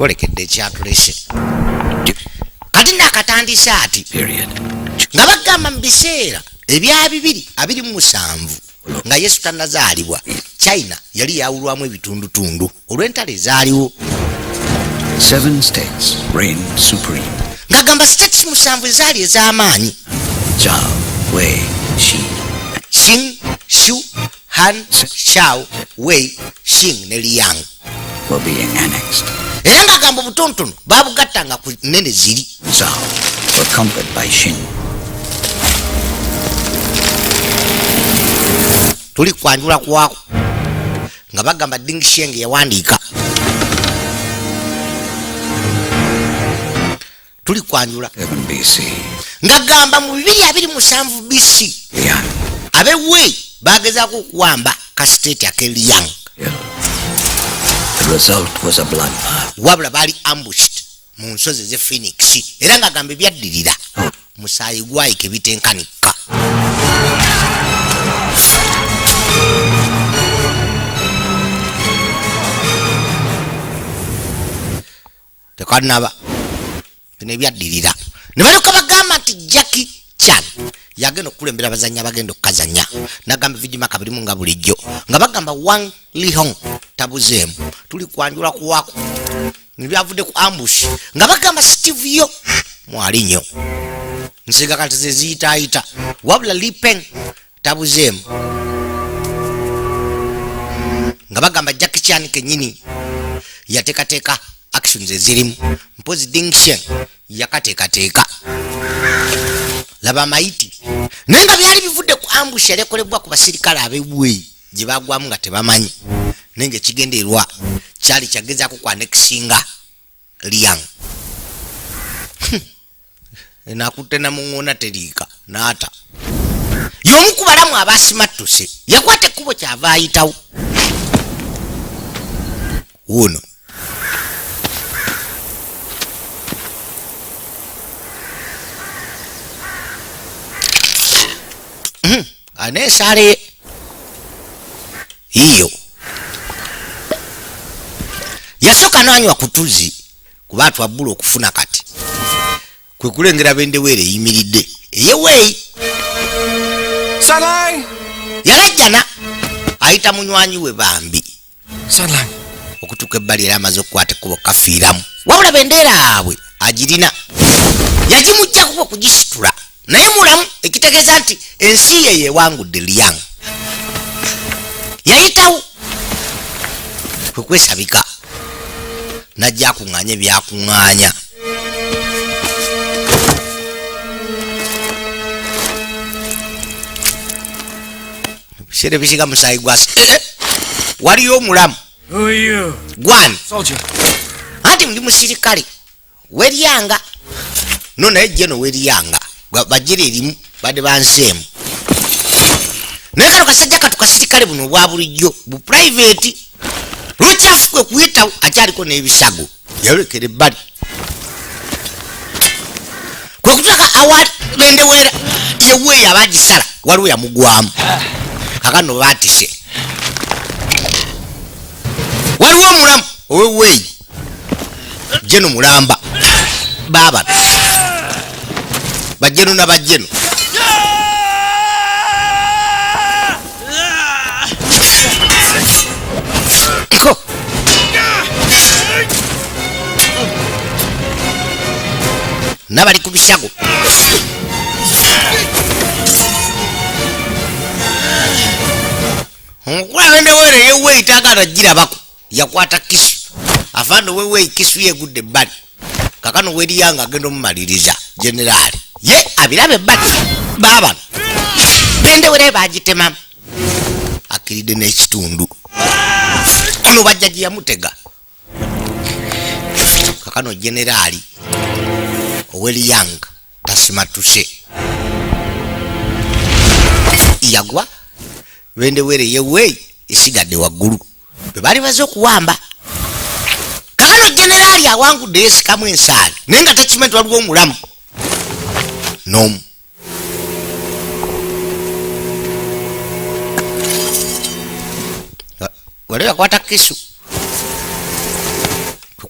twolekedde ekyatulese kati nakatandise ati nga bagamba mu biseera ebya 227 nga Yesu tannazaalibwa China yali yawulwamu ebitundutundu olw'entalo ezaaliwo. 7 states reigned supreme. Ngagamba states 7 ezaali ez'amaanyi. Zhao, Wei, Xi. Qin, Shu, Han, Shao, Wei, Xing ne Liang were being annexed. Era ngagamba obutontono babugattanga ku nnene ziri. Zhao were conquered by Xin. Tuli kwanjula kwako nga bagamba Ding Xiang yawandiika. Tuli kwanjula 7 BC. ngagamba mu 227 BC abe Wei bagezaako okuwamba ka state ake Liang. The result was a bloodbath. Wabula bali ambushed mu nsozi ze Phoenix era ngagamba ebyaddirira musaayi gwayike bitenkanika. Tekanaba bino ebyaddirira ne balyoka bagamba nti Jackie Chan yagenda okulembera abazannya bagenda okukazanya nagamba vijima kabirimu nga bulijjo nga bagamba Wang Lihong tabuzeemu. Tuli kwanjula kuwako nebyavudde ku ambush nga bagamba Steve Yo mwalinyo nsiga kati ze ziyitaayita wabula Li Peng tabuzeemu nga bagamba Jackie Chan kenyini yateekateeka actions ezirimu mpozi Ding Xiang yakateekateeka laba maiti naye nga byali bivudde ku ambush yalekolebwa ku basirikale ab'Ewei gye bagwamu nga tebamanyi naye ng'ekigendererwa kyali kyagezaako kwanexinga Liang. Enakutte namuŋŋoona teriika n'ata y'omu ku balamu abaasimattuse yakwata ekkubo kyava ayitawo wuno. Aneesale iyo yasooka n'anywa ku tuzzi kuba atwabbula okufuna kati kwe kulengera bendeweere eyimiridde ey'Ewei. Yalajjana ayita munywanyi we bambi okutuuka ebbali era amaze okukwata ekkubo kafiiramu wabula bendeera abwe agirina yagimujja kuba okugisitula naye mulamu ekitegeeza nti ensi ye yeewangudde Liang. Yayitawo kwe kwesabika najja akuŋŋaanya ebyakuŋŋaanya. Biseera bisiga musaayi gwasi waliyo omulamu gwani anti ndi musirikale weryanga no naye jeno weryanga bajjira erimu badde banseemu naye kano kasajja katu kasirikale buno obwa bulijjo bu private lwekyafu kwe kuyitawo akyaliko n'ebisago yalekera ebbali kwe kutaka awali bendeweera y'Ewei abagisala waliwo yamugwamu kakano baatise waliwo omulamu ow'Ewei jeno mulamba baaba bajjeno na bajjeno nabali ku bisago omukula bendeweere y'Ewei taagala girabako yakwata kisu afande ow'Ewei kisu yegudde ebbali kakano weryanga agenda omumaliriza generaali ye abirabe ebbali baabano bendeweere bagitemamu akiridde n'ekitundu ono bajja gye yamutega kakano generaali ow'Eliang tasimatuse yagwa bendeweere y'Ewei esigadde waggulu bwe bali baze okuwamba kakano generaali awangudde yesikamu ensaali naye nga takimanyi waliwo omulamu n'omu. Wale yakwata kisu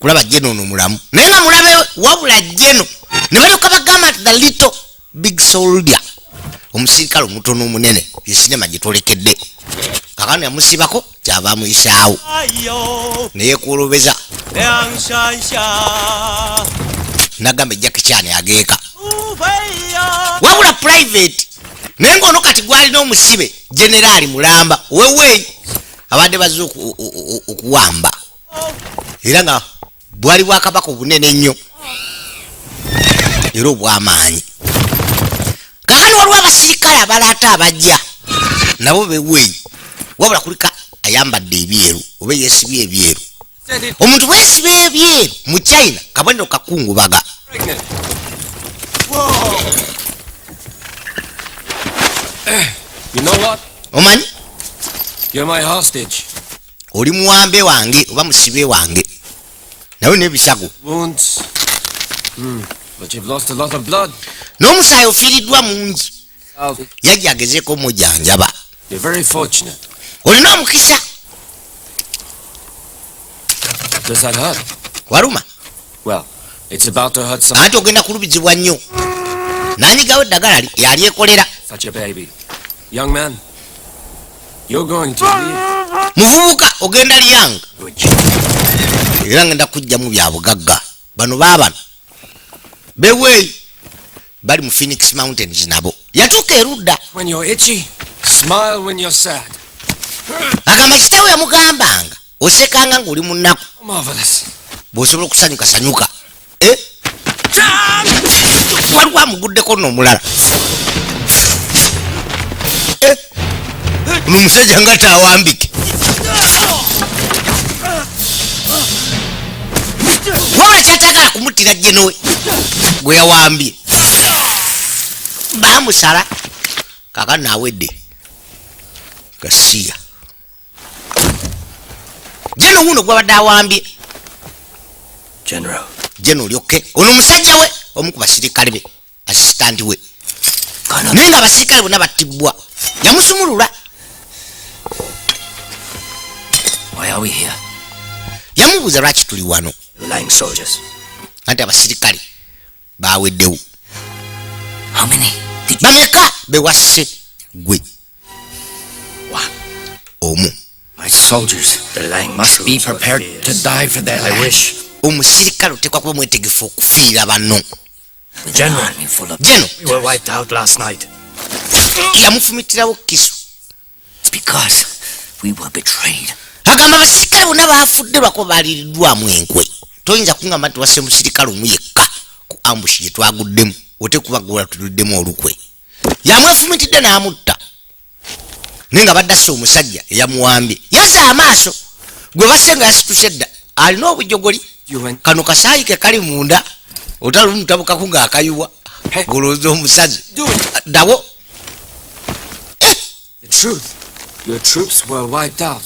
okulaba jeno ono mulamu naye nga mulabe wabula jeno ne balyoka bagamba nti the little big soldier omusirikale omutono omunene yesinema gitolekedde kakano yamusibako kyava muyisaawo neyekulobeza nagamba Jackie Chan ageeka wabula private naye ngaono kati gwalina omusibe generali mulamba weweeyi abadde bazze okuwamba era nga bwali bwakabaka obunene ennyo era obwamaanyi kakano waliwo abasirikale abalaata abajja nabo beweeyi wabula kulika ayambadde ebyeru oba yeesibye ebyeru omuntu bwesiba ebyeru mu China kabonero kakungubaga You know what? omanyi You're my hostage. oli muwambe wange oba musibe wange nawe n'ebisago Wounds. But you've lost a lot of blood. n'omusaayi ofiiriddwa mungi You're yajja agezeeko omujanjaba very fortunate. olina omukisa Does that hurt? waluma Well, it's about to hurt some. anti ogenda kulubizibwa nnyo nanyigawo eddagala yalyekolera Such a baby. Young man, you're going to live. muvubuka ogenda lyanga era ngenda kujjamu bya bugagga bano baabano beweeyi bali mu Phoenix Mountains nabo yatuuka erudda When you're itchy, smile when you're sad. agamba kitaawe yamugambanga osekanga ng'oli mu nnaku Marvelous. bw'osobola okusanyuka sanyuka waliwo amuguddeko n'omulala ono omusajja nga taawambike wabula kyatagala kumuttira jjenowe gwe yawambye bamusala kakano naawedde gasiya jeno wuno gwabadde awambye General, jeno olyoke ono omusajja we omu ku basirikale be asisitanti we naye nga abasirikale bonna battibwa yamusumulula why are we here? yamubuuza lwaki tuli wano Lying soldiers. anti abasirikale baweddewo How many? bameka bewasse gwe One. omu My soldiers. The lying must be prepared to die for their land. I wish. omusirikale otekwa kuba mwetegefu okufiira banno General, jeno we were wiped out last night. yamufumitirawo kisu It's because we were betrayed. agamba abasirikale bonna bafudde lwako baliriddwamu enkwe toyinza kungamba nti wasse musirikale omu yekka ku ambushi gye twaguddemu otekubagola tuliddemu olukwe yamwefumitidde n'amutta naye nga badde asse omusajja eyamuwambye yaza amaaso gwe basse nga yasituse edda alina obujogoli kano kasaayi ke kali munda otalumutabukako ng'akayuwa golooza omusazi ddawo The truth. Your troops were wiped out.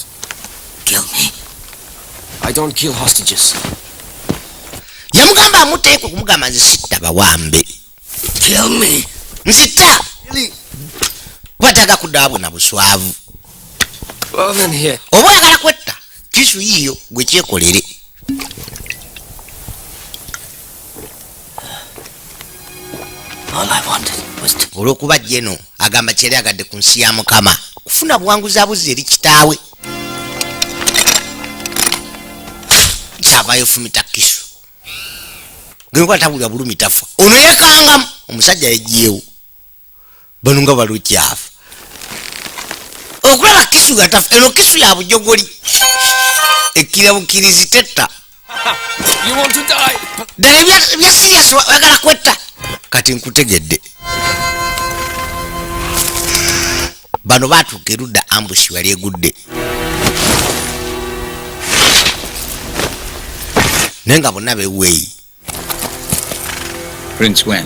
Kill me. I don't kill hostages. yamugamba amuteekwe kumugamba nze sitta bawambe Kill me. nzitta kwataga kuddawa bwena buswavu Well then here. oba oyagala kwetta kisu yiyo gwe kyekolere All I wanted was to. olw'okuba jeno agamba kyeri agadde ku nsi ya mukama kufuna buwanguzi abuzi eri kitaawe kyavayo fumita kisu genkola tabulira bulumi tafa ono yekangamu omusajja yejjeewo bano nga balukyafa okulaba kisu gatafa eno kisu ya bujogoli ekkira bukirizi tetta You want to die? ddala ebya sirias oyagala kwetta kati nkutegedde bano baatuuka erudda ambushi wali egudde naye nga bonna beweeyi Prince Wen,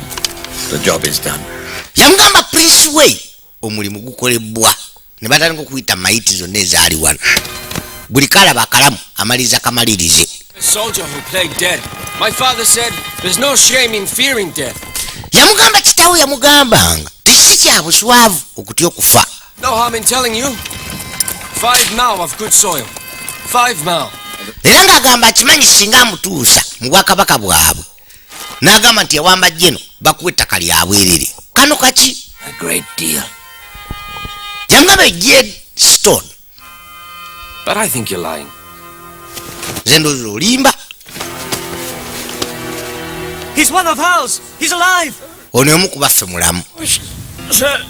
the job is done. yamugamba prince way omulimu gukolebbwa ne batandika okuyita mayiti zonna ezaali wano buli kalaba akalamu amaliriza kamalirize A soldier who played dead. My father said there's no shame in fearing death. yamugamba kitaawe yamugambanga tekisi kya buswavu okutya okufa No harm in telling you. 5 mao of good soil. 5 mao. era ng'agamba akimanyi singa amutuusa mu bwakabaka bwabwe n'agamba nti yawamba jeno bakuwa ettaka lyabwerere kano kaki A great deal. yangamba ejje stone But I think you're lying. nze ndowooza olimba He's one of ours. He's alive. ono omu ku baffe mulamu Sir.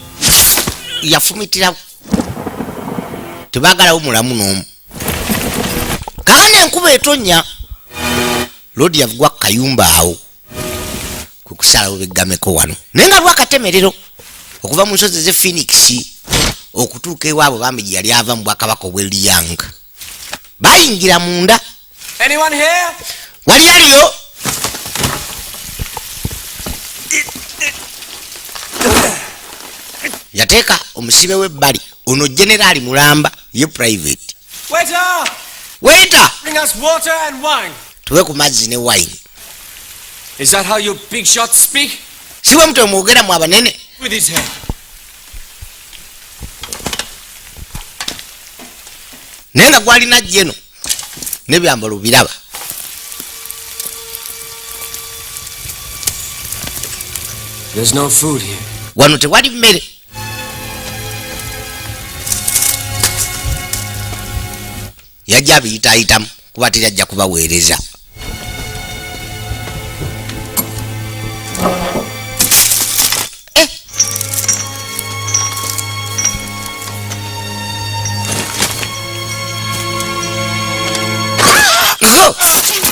yafumitira tebaagalawo mulamu n'omu kaana enkuba etonnya lodi yavugwa ku kayumba awo kwe kusalawo beggameko wano naye nga lwakatemerero okuva mu nsozi ze Phoenix okutuuka ewaabwe bambi gye yali ava mu bwakabaka obw'Eliang bayingira munda Anyone here? wali aliyo yateeka omusibe w'ebbali ono generaali mulamba ye private Waiter! weita Bring us water and wine. tuwe ku mazzi ne wine Is that how you big shots speak? siwe mutwe mwogera mu abanene With his head. naye nga gwalina jeno n'ebyambalo biraba There's no food here. wano tewali mmere yajja abiyitaayitamu kuba terajja kubaweereza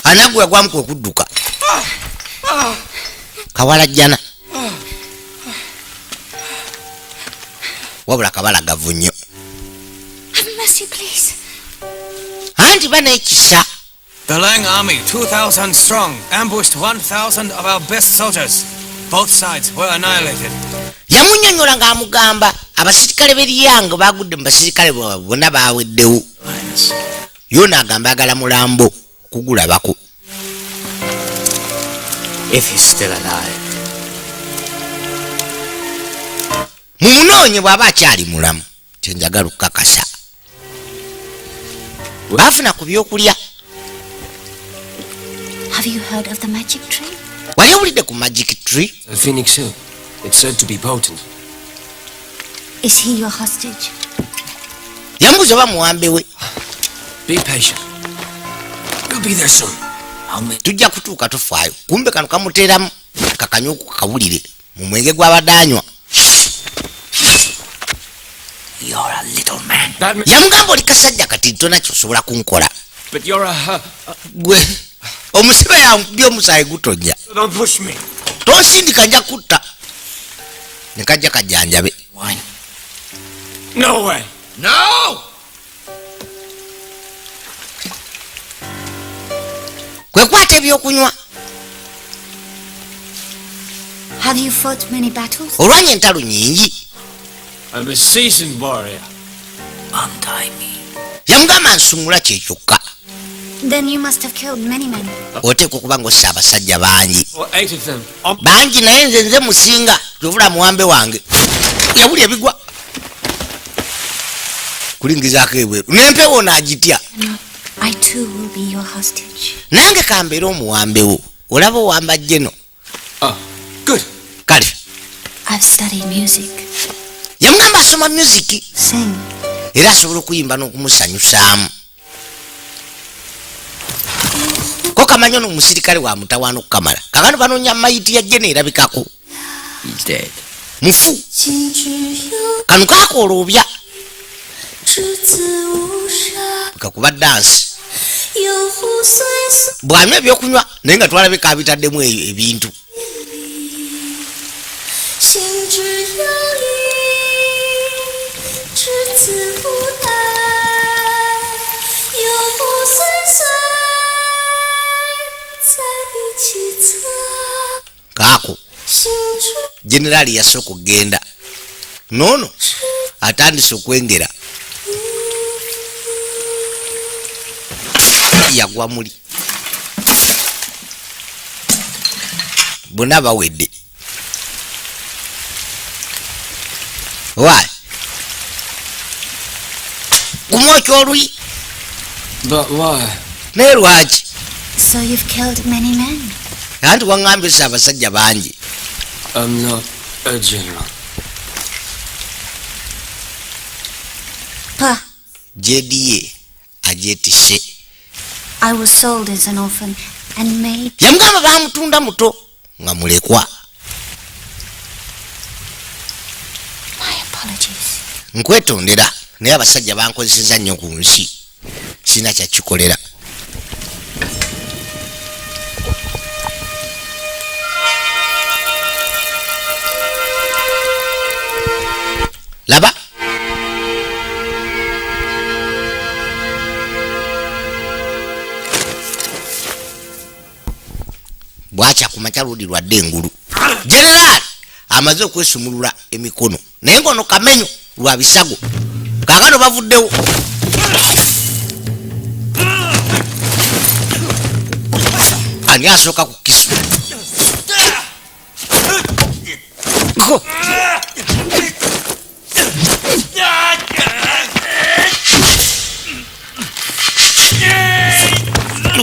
anagwe yagwamu kwe kudduka kawalajjana wabula kabalagavu nnyo Have mercy, please. anti baneekisa The Lang army, 2,000 strong, ambushed 1,000 of our best soldiers. Both sides were annihilated. yamunnyonnyola ng'amugamba abasirikale b'Eliang bagudde mu basirikale bonna baaweddewo yona agamba agala mulambo kugulabako If he's still alive. mumunoonye bw'aba akyali mulamu kyenjagala okukakasa baafuna ku byokulya Have you heard of the magic tree? wali owulidde ku magic tree At Phoenix Hill. It's said to be potent. Is he your hostage? yamubuuza oba muwambe we Be patient. We'll be there soon. tujja kutuuka tufaayo kumbe kano kamuteeramu kakanyuku kawulire mu mwenge gw'abadanywa You're a little man. That man. yamugamba oli kasajja kati tona kyosobola kunkola But you're a. gwe omusibe yankubye omusaayi gutojja Don't push me. tonsindika nja kutta ne kajja kajjanjabe Wine. No way. No! kwekwata ebyokunywa Have you fought many battles? olwanya entalo nyingi I'm a seasoned warrior. Untie me. yamugamba nsumula kyekyokka Then you must have killed many men. oteeka okuba ngaossa abasajja bangi For 8 of them. bangi naye nze musinga tobula muwambe wange yabuli ebigwa kulingizaako ebweru nempewo naagitya No, I too will be your hostage. nange kambeera omuwambewo olaba owamba jeno Oh, good. kale I've studied music. yamugamba asoma musiki Sing. era asobola okuyimba n'okumusanyusaamu ko kamanyi ono omusirikale wa mutawaana okukamala kakano banoonya mayiti ya jeno erabikako He's dead. mufu kano kakooloobya kakuba dansi bwanywa ebyokunywa naye nga twalabeka abitaddemu ebintu kaako generaali yasooka okgenda noono atandise okwengera yagwa muli bonna bawedde wayi kumwokya oluyi But why? naye lwaki So you've killed many men. anti waŋŋambisa abasajja bangi. I'm not a general. Pa, JDA agyetisse. I was sold as an orphan and made. Yamugamba bamutunda muto nga mulekwa. My apologies. Nkwetondera naye abasajja bankozeseza nnyo ku nsi sina kyakikolera. Laba bwakya ku makya ludi lwadde engulu. General amaze okwesumulula emikono naye ngono kamenyo lwa bisago kaakano bavuddewo. Ani asooka ku kisu Go.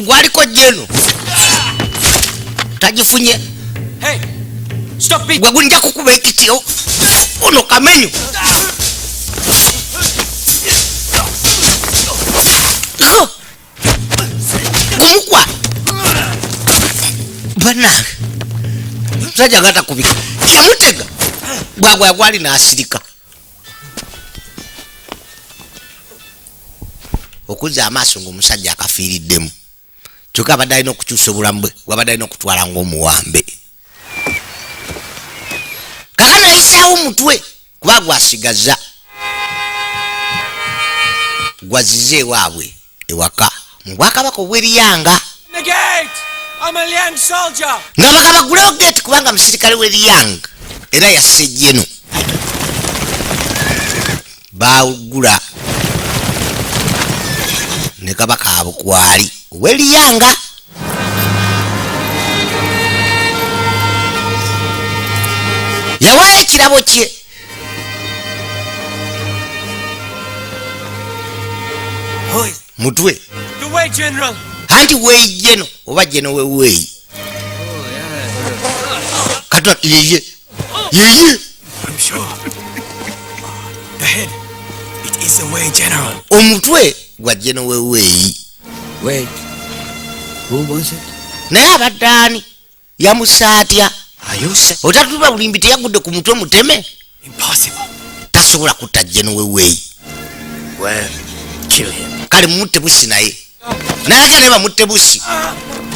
Gwaliko jeno tagifunye. Hey, stop it! Gwe gunja kukuba ekityo ono kamenyo. Go. Gumukwa bana musajja gata kubika yamutega gwagwa gwali n'asirika okuzza amaaso ng'omusajja akafiiriddemu kyokka abadde alina okukyusa obulamu bwe wabadde alina okutwala ng'omuwambe. Kakano yayisaawo omutwe kuba gwasigaza gwazize ewaabwe ewaka mu bwakabaka obw'eriyanga The gate! I'm a young soldier! nga baka bagulewo geeti kubanga musirikale w'eriyanga era yasse ejjeno baagula ne kabaka abukwali ow'eriyanga. Yawaayo ekirabo kye Who is mutwe the way, General? anti weeyi jeno oba jeno weweeyi katwa yeye I'm sure. The head. It is the way, General. omutwe gwa jeno weweeyi. Wait. Who was it? Naye abadde ani yamussa atya? Are you saying? Otatuba bulimbi teyagudde ku mutwe muteme Impossible. tasobola kutta jeno weweeyi. Well, kill him. Kale mutte busi naye nayaga naye bamutte busi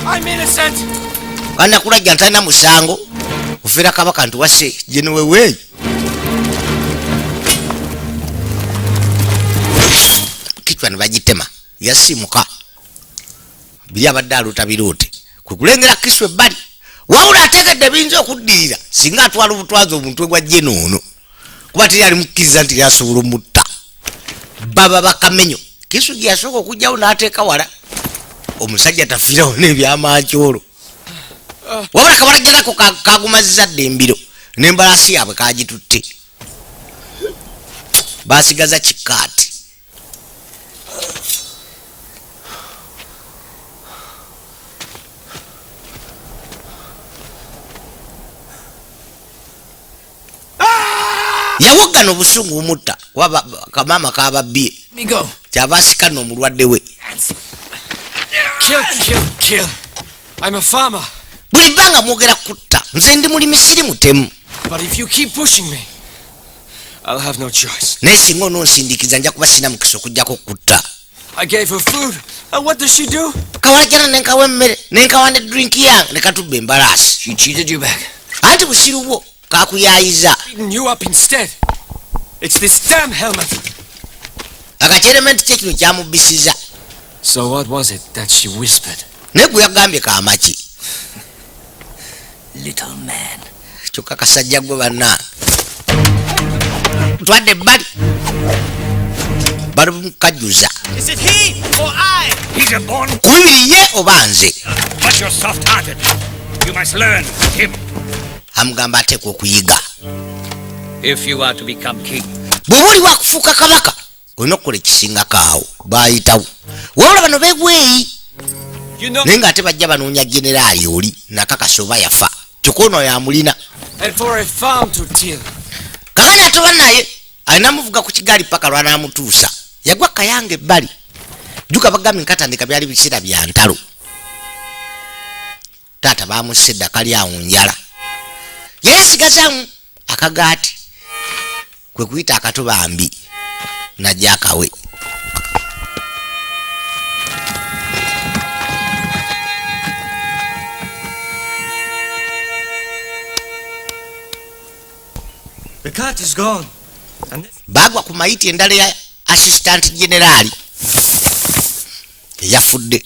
I'm innocent. kanakulajja ntalina musango ofeera kabaka ntuwase jeno weweeyi. Kichwa ne bagitema yasimuka biri abadde aluuta biroote kwe kulengera kisu ebbali wawula ategedde biyinza okuddirira singa atwala obutwazi omutwe gwa jeno ono kuba teri ali mukkiriza nti lyasobola omutta. Baba bakamenyo kisu gye yasooka okugjawo n'ateeka wala omusajja tafiirawo n'ebyamakyolo wabula kabalagirako kagumazizza ddembiro n'embalaasi yaabwe kagitutte baasigaza kikaati. Yawogana obusungu bumutta waba kamama kababbye Let me go. kyava asikana omulwadde we. Kill. I'm a farmer. Buli bbanga mwogera kutta nze ndi mulimi siri mutemu But if you keep pushing me, I'll have no choice. naye singa ononsindikiza nja kuba sina mukisa okugjako kutta. I gave her food. And what does she do? Kawalajjana nenkawa emmere nenkawa ne drink yange ne katubba embalaasi She cheated you back. anti busiru bwo kakuyayiza. Beaten you up instead. It's this damn helmet. Akakyerementi kye kino kyamubbisiza So what was it that she whispered? naye gwe yagambye kaamaki Little man. kyokka kasajja gwe banna twadde ebbali bali mukajjuza Is it he or I? He's a born, ku bibiri ye oba nze. but you're soft-hearted. You must learn him Amugamba ateekwa okuyiga if you are to become king. bw'oba oli wakufuuka kabaka olina okukola ekisingako awo baayitawo wabula bano beegweyi You know, naye ng'ate bajja banoonya generaali oli nakakasa oba yafa kikono yamulina And for a farm to till. kakanya atoba naye alina muvuga ku kigaali paka lwanaamutuusa yagwa kayanga ebbali juka bagambye nkatandika byali biseera bya ntalo taata bamusse eddaka lyawo njala yali asigazaamu akagaati kwe kuyita akatobambi najja akawe the cat is gone. bagwa ku mayiti endala ya assistant generaali eyafudde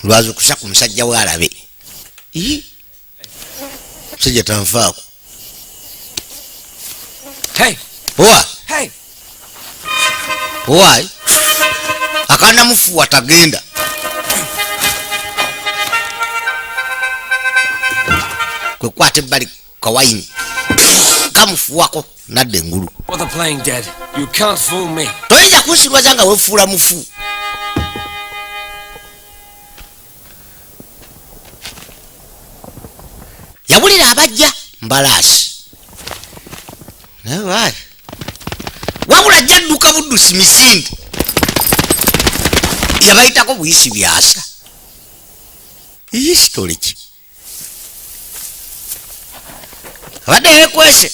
lwazi okusa ku musajja we alabe musajja tanfaako Hey, owa hey. owaayi akaana mufuwa tagenda kwe kwata ebbali kawayini kamufuwako nadda engulu Bother playing dead. You can't fool me. toyinza kunsirwaza nga wefuula mufu yabulira abajja mbalaasi naye wabula ajja adduka buddusi misinde yabayitako buyisi byasa iyi kitole ki abadde yekwese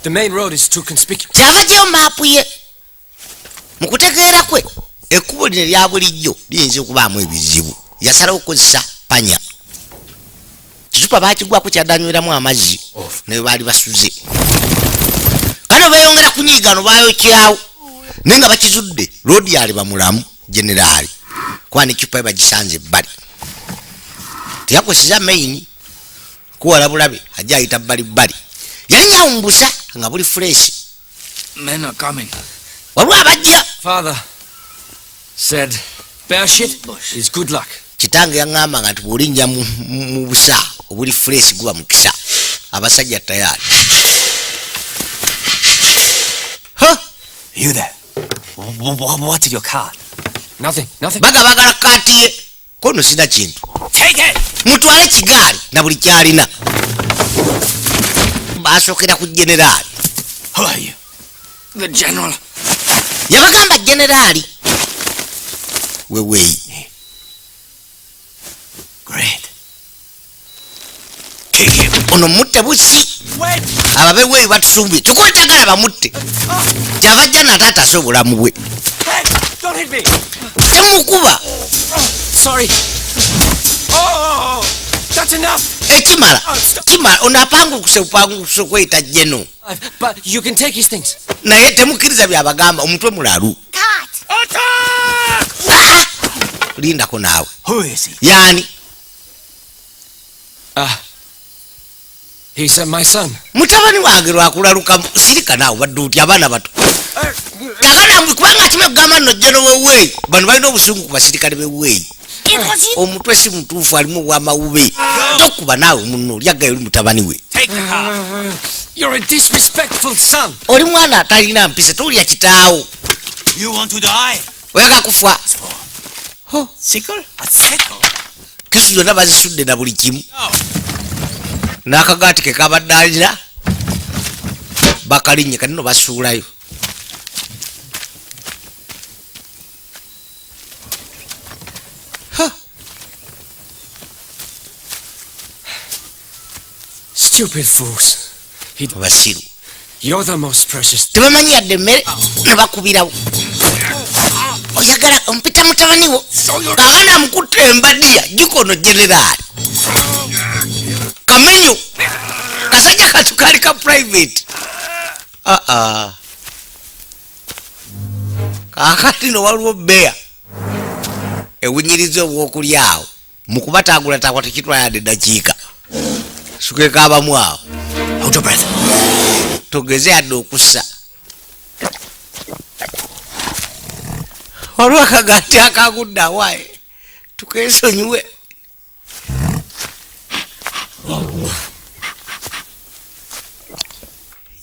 The main road is too conspicuous. kyava gyeyo maapu ye mu kutegeera kwe ekkubo lino lya bulijjo liyinza okubaamu ebizibu yasalawo okukozesa panya kicupa bakigwako kyadanyweramu amazzi naye baali basuze kano beeyongera kunyiigano bayokyawo naye nga bakizudde loodi yali bamulamu generaali kuba nekicupa ye bagisanze ebbali teyakozesa maini kuwala bulabe ajja ayita bbalibbali yali nyawumbusa nga buli fresh Men are coming. waliwo abajja Father said, bear shit is good luck. kitange yaŋŋamba nga nti bw'olinnya mu busa obuli fresh guba mukisa abasajja tayari You there? What did your cat? Nothing, nothing. bagabagala kaati ye kono sina kintu Take it! mutwale kigaali na buli kyalina basookera ku generaali Who are you? The general. yabagamba generaali weweeyi Great. Kick him. ono mutte busi Wait! ababeweeyi batusumbye kikuletagala bamutte kyabajja nataatasa obulamu bwe Hey! Don't hit me! temukuba Sorry. Oh! That's enough! ekimala kimala ono apangukuse bupangukuse okweyita jeno But you can take his things. naye temukkiriza byabagamba omutwe mulalu Cat! Attack! lindako naawe Who is he? yaani He's my son. mutabani wange lwakulaluka sirika naawe badde oti abaana bato kakana kubanga ati bekugamba nno jeno weweeyi bano balina obusungu ku basirikale beweeyi It was you! omutwe si mutuufu alimu obwamawube tokuba naawe muno olyaggayo oli mutabani we Take the car! You're a disrespectful son. oli mwana atalina mpisa tolya kitaawo You want to die? oyagala kufa Sickle? A sickle? kisu zonna bazisudde na buli kimu n'akagaati ke kabadde alina bakalinye kanino basuulayo Stupid fools. basiru You're the most precious. tebamanyi yadde emmere ne bakubirawo oyagala ompita mutabani wo kaakana amukutte embadiya gikono generaali kamenyo kasajja katu kali ka private kaakati no waliwo beya ewunyiriza obwokulyawo mukubatagulatakwa tekitwayadde eddakiika sukekaabamu awo Hold your breath. togeze yadde okussa waliwo akagati akagudde awaaye tukesonyiwe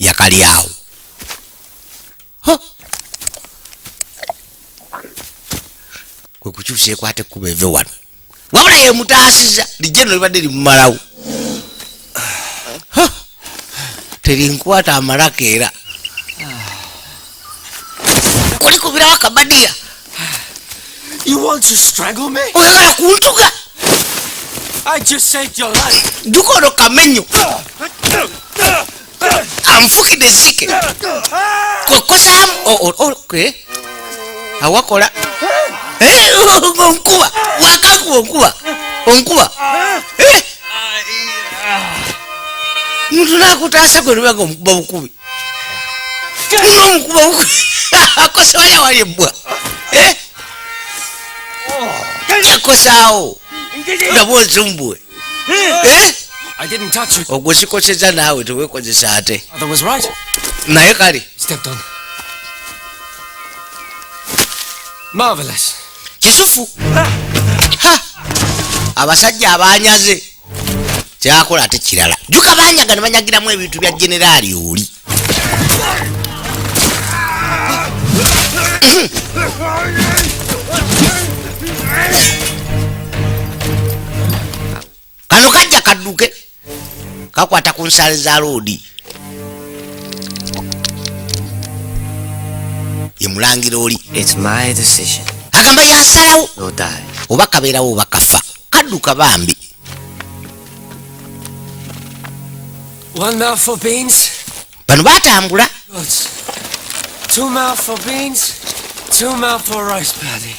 yakalyawo kwe kukyusa ekwate ekkuba eve wano wabula ye mutaasiza lijeno libadde limumalawo terinkwata amalako era kulikubirawo akabadiya. You want to strangle me? Oyagala kuntuga? I just saved your life. Dukono kamenyo amfukidde zike kwekosamu. Okay, awakola onkuba wakakuba onkuba muntu nakutaasa gwe nibaga omukuba bukubi omukuba bukubi akosewalya wali ebbwa yakosaawo ndaba onzumbwe. I didn't touch you. ogwe sikoseza naawe teweekozesa ate Father was right. naye kale Stepped on. Marvelous. kisufu. Abasajja abanyaze kyakola ate kirala. Juka banyaga ne banyagiramu ebintu bya generali oli. Kano kajja kadduke kakwata ku nsaale za loodi. Ye mulangira oli. It's my decision. Agamba yasalawo You'll die. oba kabeerawo oba kafa. Kadduka bambi. 1 mouthful beans. Bano batambula. Good. 2 mouthful beans. 2 mouthful rice paddy.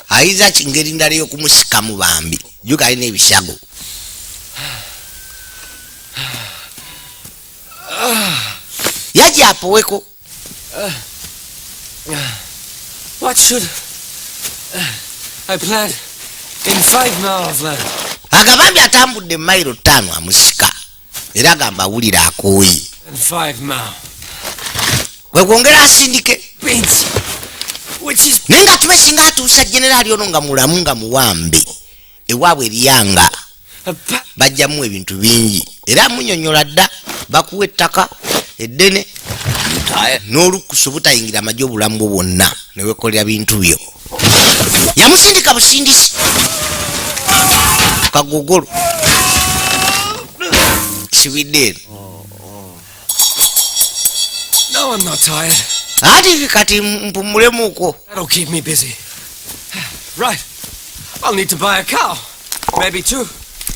Aiza kingeri ndala y'okumusikamu bambi. Juga alina ebishago. Yaji apoweko. What should I plant in 5 miles of land? Agabambi atambudde mailo 5 amusika. Era agamba awulira akooye. And 5 miles. Kwe kwongera asindike. Beans. Which is Naye nga tume singa atuusa generali ono nga mulamu nga muwambe. Ewaabwe eryanga. a Bajjamu ebintu bingi. Era munyonyola dda bakuwa ettaka eddene n'olukusa obutayingira amagye obulamu bwo bwonna ne weekolera bintu byo. Yamusindika busindisi kagogolo kibidde eno. No, I'm not tired. Ati kati mpumulemuko. That'll keep me busy. Right. I'll need to buy a cow. Maybe 2.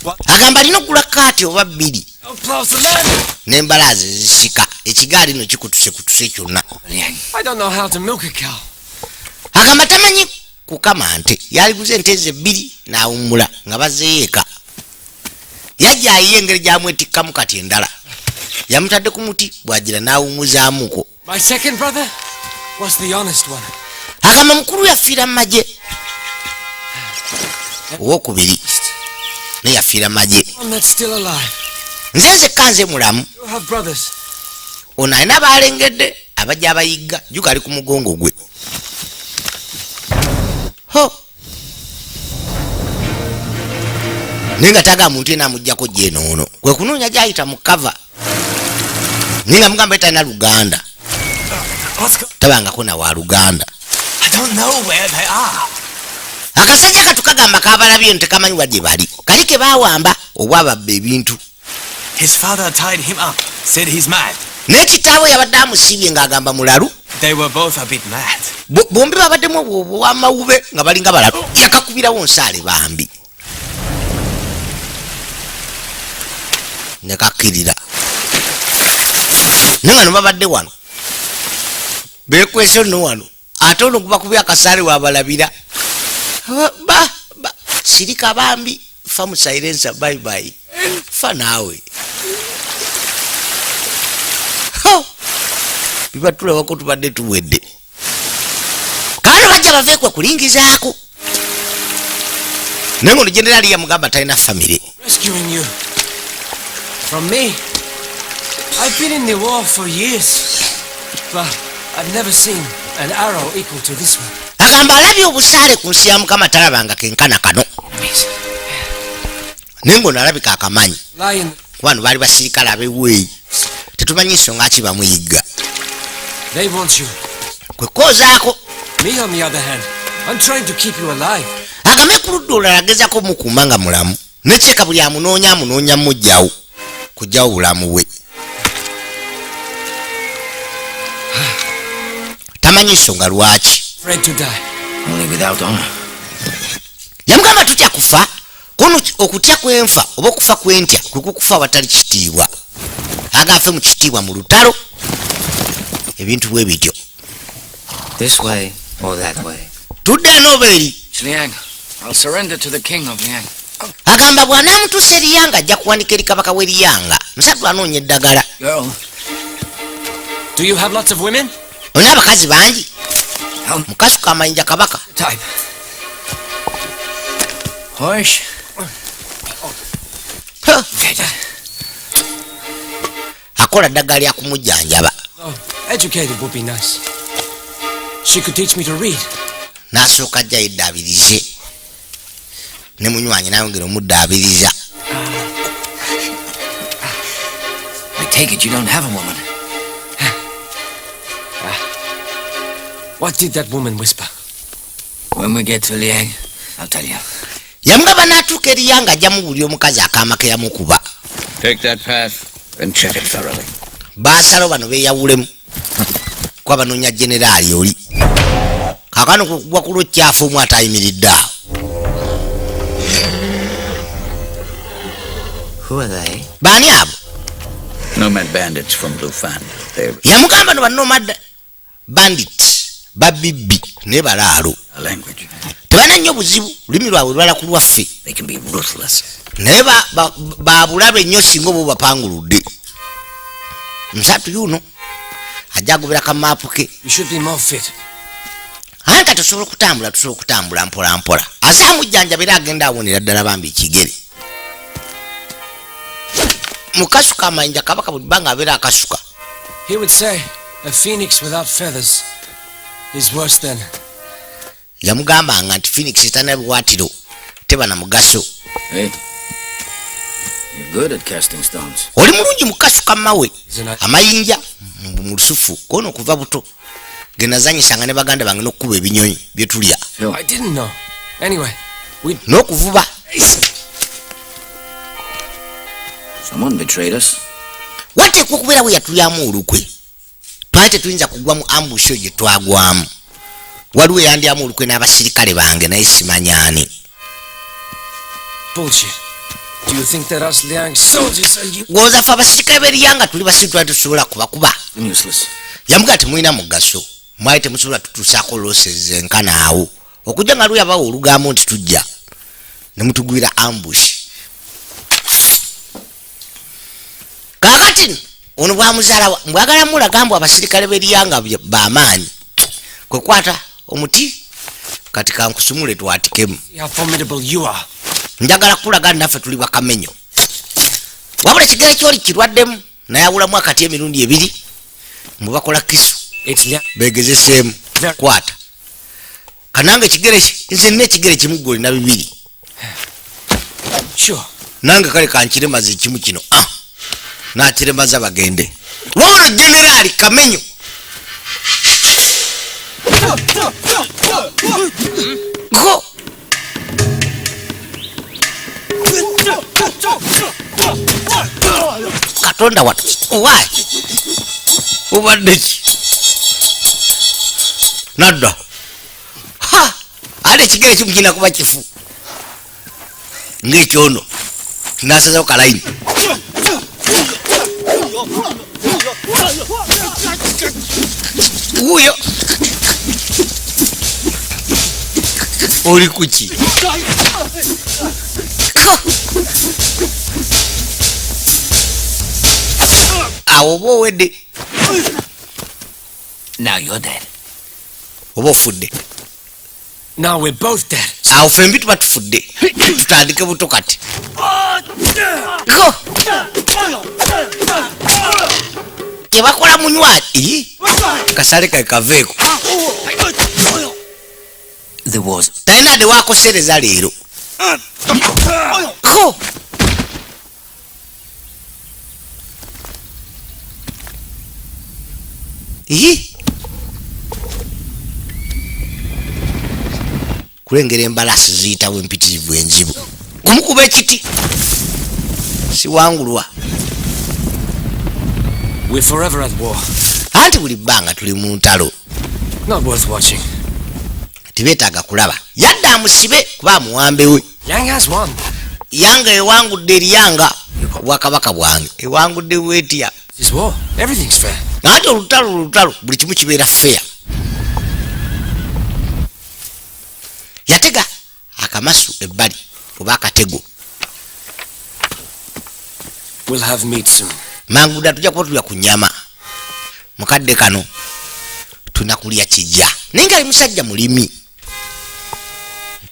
What? Agamba alina okugula kaati oba 2 I'll plow some land. n'embalazi ezisika. Ekigaali no kikutuse kyonna. I don't know how to milk a cow. Agamba tamanyi kukama nte. Yaliguze ente ze 2 n'awummula nga bazzeeyo eka. Yajja ayiye engeri gy'amwetikkamu kati endala. Yamutadde ku muti bw'agira n'awummuzaamuko. My second brother was the honest one. Agamba mukulu yafiira mu magye. Owokubiri naye yafiira mu magye. One that's still alive. Nze nzekka nze mulamu. You have brothers. Ono alina baalengedde abajja abayigga. Juga ali ku mugongo gwe. Ho! Naye nga taga muntu yena amuggyako gye noono. Kwe kunoonya gy'ayita mu kava. Naye nga mugamba talina Luganda. Tabangako na wa Luganda. I don't know where they are. Akasajja katukagamba kabalabye ntekamanyi wadde bali. Kali ke baawamba obwababba ebintu. His father tied him up, said he's mad. Naye kitaawe yabadde amusibye ng'agamba mulalu. They were both a bit mad. Bombi babaddemu obwamawube nga balinga balalu. Yakakubirawo nsaale bambi. Ne kakkirira. Naye nga babadde wano. Beekwese nno wano. Ate ono kubakubya akasaale wabalabira. Sirika bambi. Fa mu silensa bye bye. Fa naawe. Bibatula wako tubadde tuwedde. Kaano bajja baveekwe kulingizaako. Naye ngono generali yamugamba talina famire. Rescuing you. From me. I've been in the war for years. But I've never seen an arrow equal to this one. Agamba alabye obusaale ku nsi ya Mukama talabanga kenkana kano. Naye ngono alabika akamanyi. Lion. Kubano baali basirikale ab'eweeyi. Tetumanyi ensonga ki bamuyigga. They want you. Kwe koozaako. Me, on the other hand, I'm trying to keep you alive. Agamye ku ludda olulala agezako mukuuma nga mulamu nekyeka buli amunoonya mujjawo kujjawo bulamu bwe tamanyi nsonga lwaki Afraid to die. Only without honor. yamugamba tutya kufa kono okutya kwenfa oba okufa kwentya kwe kukufa awatali kitiibwa agafe mu kitiibwa mu lutalo ebintu bwe bityo This way or that way. tudde enooba eri Liang, I'll surrender to the king of Liang. agamba bw'anaamutuusa eriyanga ajja kuwanika eri kabaka w'eriyanga musatu anoonya eddagala Girl, Do you have lots of women? olina abakazi bangi mukasuka amayinja kabaka type. Horse. Huh. Get that. akola ddagala lya kumujjanjaba Oh, educated would be nice. She could teach me to read. n'asooka ajja yeddaabirize ne munywanyi nayongera omuddaabiriza I take it you don't have a woman. What did that woman whisper? When we get to Liang, I'll tell you. yamugamba n'atuuka eriyanga ajja mubuli omukazi akaama ke yamukuba Take that path and check it thoroughly. baasalawo bano beeyawulemu kuba banoonya generaali oli kaakano kugwa ku lwekyafu omu atayimiridde awo Who are they? baani abo Nomad bandits from Lufan. They're yamugamba no banomad bandit babibbi ne balaalo a language. tebalina nnyo buzibu lulimi lwabwe lwala ku lwaffe They can be ruthless. naye babulabe ennyo singa oba obapanguludde musatu yuno ajja agobera kamaapu ke You should be more fit. anka tusobola okutambula mpola mpola ase amujjanja beera agenda awonera ddala bambi ekigere mukasuka amayinja kabaka buli bbanga abeera akasuka He would say, a phoenix without feathers is worse than... yamugambanga nti phoenix etana biwaatiro teba na mugaso Hey, you're good at casting stones. oli mulungi mukasuka mawe Isn't it? amayinja mu lusufu kono okuva buto genazanyisanga ne baganda bange n'okkuba ebinyonyi bye tulya I didn't know. Anyway, we... n'okuvuba Someone betrayed us. wateekwa okubeera bwe yatulyamu olukwe twali tetuyinza kugwa mu ambush oyo gye twagwamu waliwo eyandyamu olukwe n'abasirikale bange naye simanyaani Bullshit. Do you think that us Liang soldiers are you? gwoza ffe abasirikale b'eriyanga tuli basiru twali tusobola kubakuba Useless. yamugala temulina mugaso mwali temusobola tutuusaako loses enkana awo okujja nga luyabawo olugambo nti tujja ne mutugwira ambush kakati ono bwamuzaala mbwagala mulagambwa abasirikale b'eriyanga bamaanyi kwekwata omuti kati kankusumule twatikemu See how formidable you are. njagala kulaga naffe tuli bakamenyo wabula ekigere kyoli kirwaddemu naye awulamu akati emirundi ebiri mubakola kisu It's Liang. begezeseemu kwata kanange ekigere nze nina ekigere kimu gwe olina bibiri Sure. nange kale kankiremaza ekimu kino nakiremaza bagende wabula generaali kamenyo go katonda watu owaayi obadde ki nadda ate ekigere ekimu kirina kuba kifu ng'ekyono nasazawo kalayini wuuyo oli kuki awo oba owedde Now you're dead. oba ofudde Now we're both dead. awo fembi tuba tufudde tutandike buto kati Go! kyebakola munywaji kasale kae kaveeko There was. talina de wakosereza leero Go! kulengera embalasi ziyitawo empitirivu enzibu kumukuba ekiti siwangulwa. We're forever at war. Anti buli bbanga tuli mu ntalo Not worth watching. tibeetaaga kulaba yadde amusibe kuba amuwambe we. Yang has won. Yanga ewangudde eryanga obwakabaka bwange ewangudde bwetya. This war, everything's fair. Anti olutalo buli kimu kibeera fair. Yatega akamasu ebbali oba akatego. We'll have meat soon. Manguda tujja kuba tulya ku nnyama. Mukadde kano tunakulya kijja naye nga ali musajja mulimi.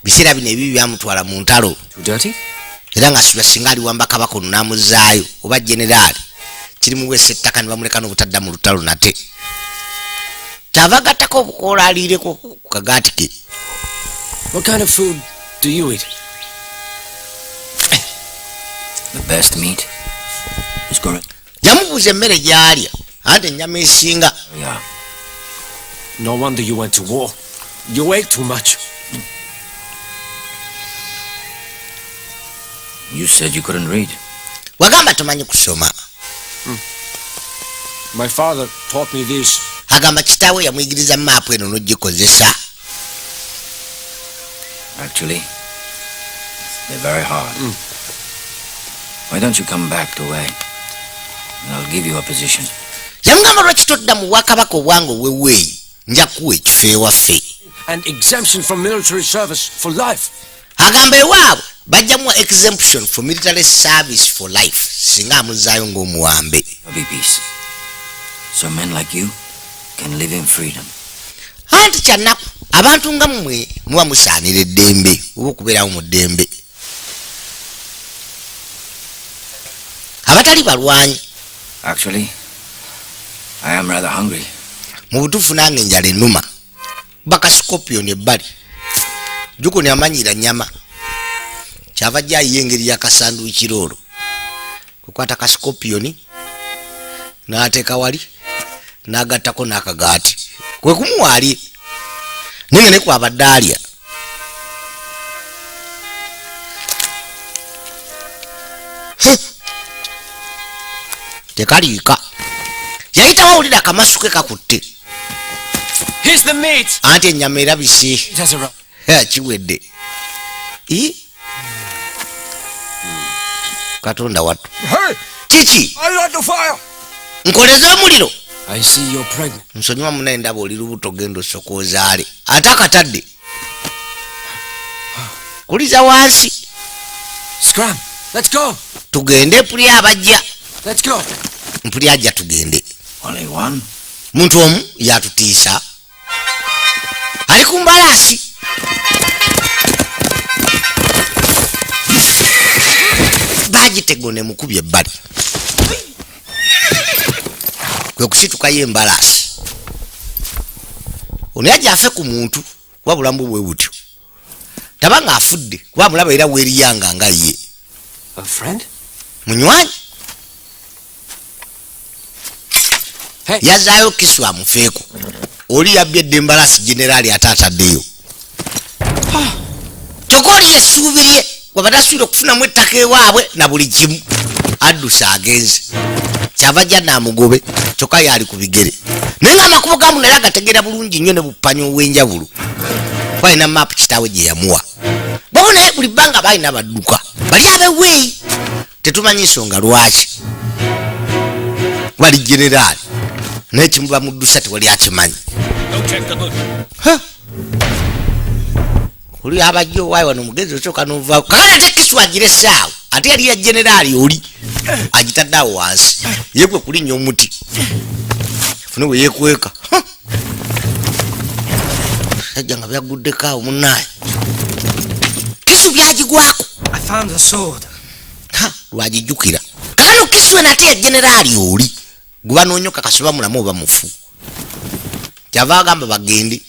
Biseera bino ebibi byamutwala mu ntalo Too dirty? era nga sula singa aliwamba kabaka ono n'amuzaayo oba generali kirimuweesa ettaka ne bamuleka n'obutadda mu lutalo nate. Kyava gattako obukoola aliireko ku kagaati ke. What kind of food do you eat? The best meat is correct. Yamubuuza emmere gy'alya anti ennyama esinga. Yeah. No wonder you went to war. You ate too much. You said you couldn't read. Wagamba tomanyi kusoma. My father taught me this. Agamba kitaawe yamuyigiriza maapu eno n'ogikozesa. Actually, they're very hard. Why don't you come back to Wei? And I'll give you a position. Yamugamba lwaki todda mu bwakabaka obwange obw'Ewei nja kuwa ekifo ewaffe. An exemption from military service for life. Agamba ewaabwe bajjamuwa exemption for military service for life singa amuzaayo ng'omuwambe. Be peace. So men like you can live in freedom. Anti kyanaku abantu nga mmwe muba musaanira eddembe oba okubeerawo mu ddembe. Abatali balwanyi. Actually, I am rather hungry. Mu butuufu nange enjala ennuma. Baka scorpion ebbali. Jukuni amanyira nnyama. Kyava jjayiyo engeri y'akasanduukiro olwo. Kukwata ka scorpion n'ateeka wali n'agattako n'akagaati. Kwe kumuwaalye. Ninge ne kwabadde alya. Tekaliika. Yayitawo awulira akamasu ke kakutte. Here's the meat. Anti ennyama erabise. It has a rub. Kiwedde. Katonda wattu. Hey, Kiki? I light the fire. Nkoleze omuliro. I see you're pregnant. Nsonyiwa munaye ndaba oli lubuto genda osooka ozaale. Ate akatadde. Kuliza wansi. Scram. Let's go. Tugende puli abajja. Let's go. Mpuli ajja tugende. Only one? Muntu omu yatutiisa. Ali ku mbalaasi. Bagitego ne mukubye ebbali. Kwe kusitukayo embalaasi. Ono yajja afe ku muntu kuba bulamu bwe butyo. Tabanga afudde kuba mulaba era weeriyanga nga ye. A friend? Munywanyi. Hey. Yazaayo Kisu amufeeko. Oli yabbye edde embalaasi generali ate ataddeyo. Kyokka oli yesuubirye waba tasuubira okufunamu ettaka ewaabwe na buli kimu. Addusa agenze. Kyava jja n'amugobe kyokka yali ku bigere. Naye nga amakubo gamu naye agategeera bulungi nnyo ne bupanyo obw'enjawulo. Balina maapu kitaawe gye yamuwa. Bo naye buli bbanga balina badduka. Bali ab'Ewei. Tetumanyi nsonga lwaki. Bali generali. Naye kimuba muddusa tewali akimanyi. Oli abajja owaayo wano mugenzi osooka n'ovaawo. Kakati ate Kisu agira essaawa. Ate yali ya generali oli. Agitadde awo wansi. Yeekwe kulinnya omuti. Fune we yeekweka. Sajja nga byaguddeko awo munnaye. Kisu byagigwako. I found a sword. Lwagijjukira. Kakano Kisu eno ate ya generali oli. Guba noonyoka kasoba mulamu oba mufu. Kyava agamba bagende.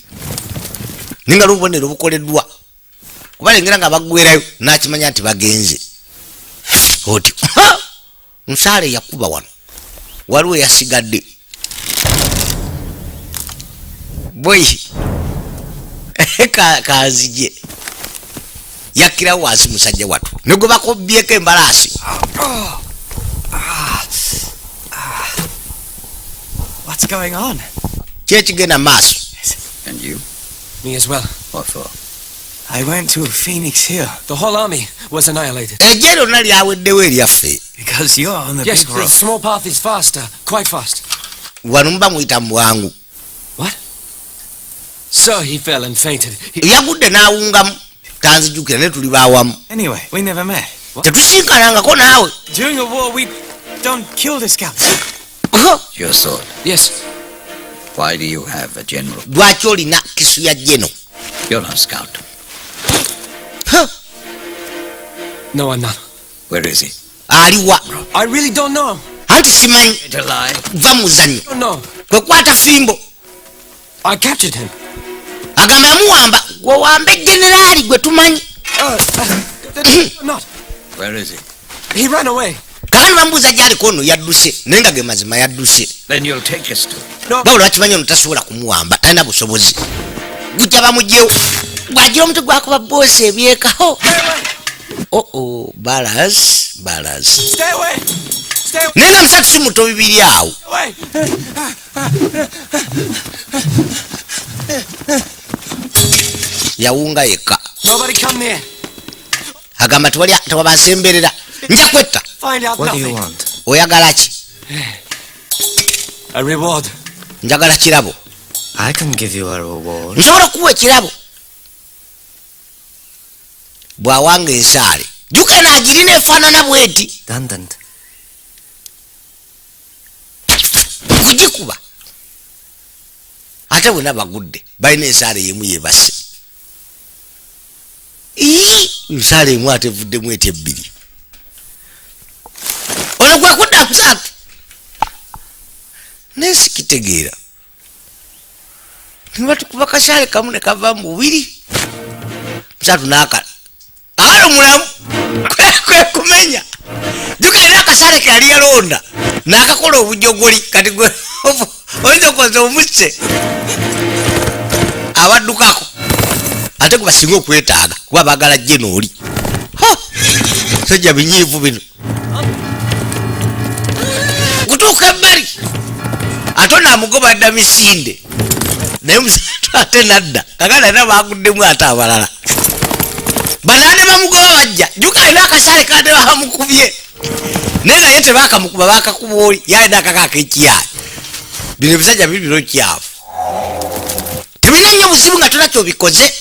Ninga lubonero bukoleddwa. Kubalengera nga baggwerayo n'akimanya nti bagenze. Otyo. Nsaale yakuba wano. Waliwo yasigadde. Boy. Kazije. nakira wansi musajja watu nego bakobyeko embalasi. What's going on? Kyekigenda maaso. And you? Me as well. What for? I went to Phoenix Hill The whole army was annihilated. Ejje lyonna lyaweddewo eryaffe. because you're on the Yes, big the road. small path is faster, quite fast. Wano muba muyita mu bwangu. What? So he fell and fainted. Yagudde n'awungamu. Tanzijukira ne tuli baawamu. Anyway, we never met. Tetusinkanangako naawe. During a war, we don't kill the scouts. Your sword. Yes. Why do you have a general? Lwaki olina kisu ya jeno? You're not a scout. No, I'm not. Where is he? Aliwa. I really don't know him. Anti simanyi. It's a lie. Va muzannyo. Oh, no. Kwekwata fimbo. I captured him. Agamba yamuwamba. Gwe wambe generali gwe tumanyi. Not. Where is he? He ran away. Kakani bambuuza gy'aliko ono yadduse. Naye nga ge mazima yadduse. Then you'll take us to. No. Bawula bakimanyi ono tasobola kumuwamba. Talina busobozi. Gujja bamugyewo. Bw'agira omutwe gwakuba boosi ebyekaho. Balance. Stay away. Stay away. Naye nga musatu si muto bibiri awo. Away. Yawunga yekka. Nobody come near. Agamba tewabasemberera. Nja kwetta. Find out What do nothing. you want? Oyagala ki? A reward. Njagala kirabo. I can give you a reward. Nsobola okuwa ekirabo. Bw'awanga ensaale. Jjuka naagirina efaanana bweti. Dandant. Kugikuba. Ate bwena bagudde. Balina ensaale yemu yeebase. Ensaale emu ate evuddemu eti ebbiri. Ono gwe kudda kusatu. Naye sikitegeera. Niba tukuba kasaale kamu ne kava mu bubiri. Musatu n'akala. Akala omulamu. Kwe kumenya. Jjuka alina akasaale ke yali yalonda. N'akakola obujogoli kati gwe oyinza okukoza omuse. Abaddukako. Ate gwe basinga okwetaaga kuba baagala jjeno oli. Sajja binyiivu bino. Kutuuka ebbali. Ate onaamugoba adda misinde. Naye musatu ate nadda. Kakana era baaguddemu ate abalala. Banaane bamugoba bajja. Jjuka alina akasaale kate bamukubye. Naye nga ye tebaakamukuba baakakuba oli. Yalina akakaaka ekiyaali. Bino ebisajja bibiro kyafu. Tebirina nnyo buzibu nga tona kyobikoze.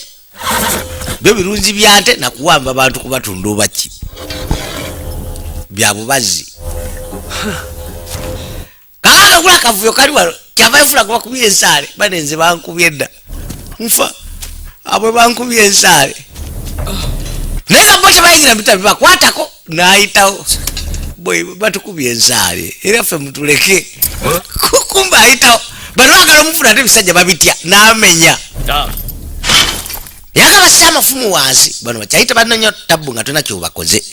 Byo birunzi byante nakuwamba abantu kubatunda obaki. Bya bubazi. Kakaka kula kavuyo kali wano. Kyava efula kuba kubye ensaale. Banenze bankubye dda. Nfa. Abwe bankubye ensaale. Naye nga bo tebayingira bitabi bakwatako n'ayitawo. Bwe batukubye ensaale. Era ffe mutuleke. Kumba ayitawo. Bano baagala omufuna ate ebisajja babitya n'amenya. Yaga bassa amafumu wansi. Bano bakyayita bannoonya tabbu nga tona kyobakoze.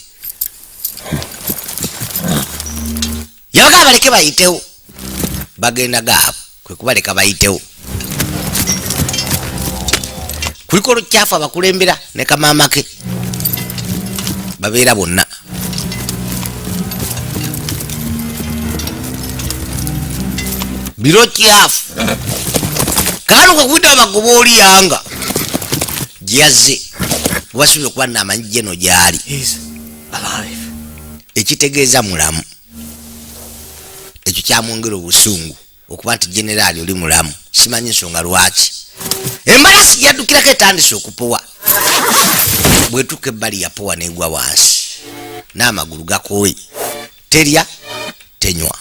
Yabaga baleke bayitewo. Bagenda gaabo. Kwe kubaleka bayitewo. Kuliko olukyafu abakulembera ne kamaama ke. Babeera bonna. Biro kyafu. Kano kwe kuyita abagoba oli yanga. Gyaze. Gwasuubira okuba n'amanyi jjeno gy'ali. He's alive. Ekitegeeza mulamu. Ekyo kyamwongera obusungu okuba nti generaali oli mulamu. Simanyi nsonga lwaki. Embalasi yaddukirako etandise okupowa. Bwetuuka ebbali yapowa n'egwa wansi. N'amagulu gakooye. Terya, tenywa.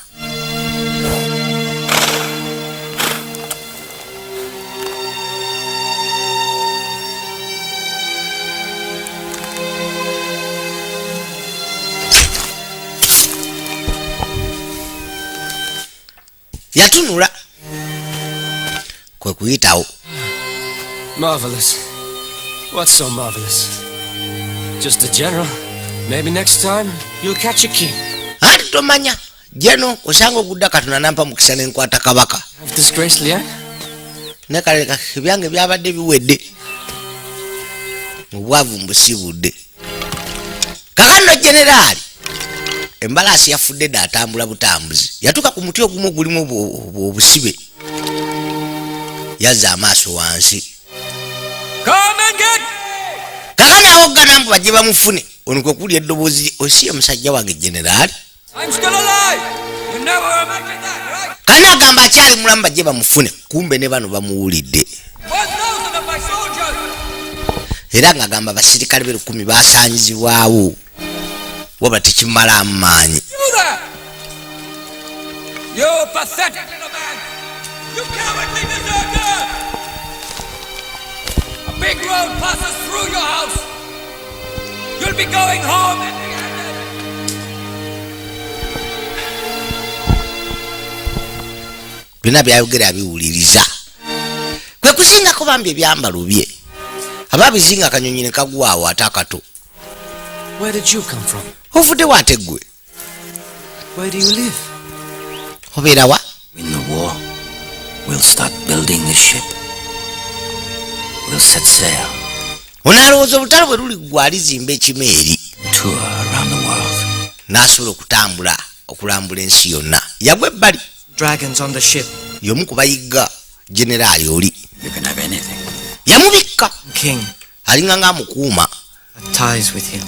Yatunula. Kwe kuyitawo. Marvelous. What's so marvelous? Just a general. Maybe next time you'll catch a king. Ati tomanya. Jeno osanga ogudda Katonda nampa mukisa n'enkwata kabaka. I've disgraced Lian. Ne kale ebyange byabadde biwedde. Mu bwavu mbusibudde. kakano generali embalasi yafudde dda atambula butambuzi yatuka ku muti ogumu gulimu obusibe yazza amaaso wansi kakano awogga nambu bajje bamufune ono kwe kuli eddoboozi osiye musajja wange generali kana agamba akyali mulamu bajje bamufune kumbe ne bano bamuwulidde era ng'agamba abasirikale be 10 basaanyizibwawo waba tekimala amaanyi. Byonna byayogera abiwuliriza kwe kuzingako bambi ebyambalo bye ababizinga akanyonyi ne kagwawo ate akato. Where did you come from? Ovudde waate ggwe? Where do you live? Obeera wa? Win the war. We'll start building the ship. We'll set sail. Onalowooza olutalo bwe luli ggwe alizimba ekimeeri. Tour around the world. N'asobola okutambula okulambula ensi yonna. Yagwa ebbali. Dragons on the ship. Y'omu ku bayigga generaali oli. You can have anything. Yamubikka. King. Alinga ng'amukuuma. Ties with him.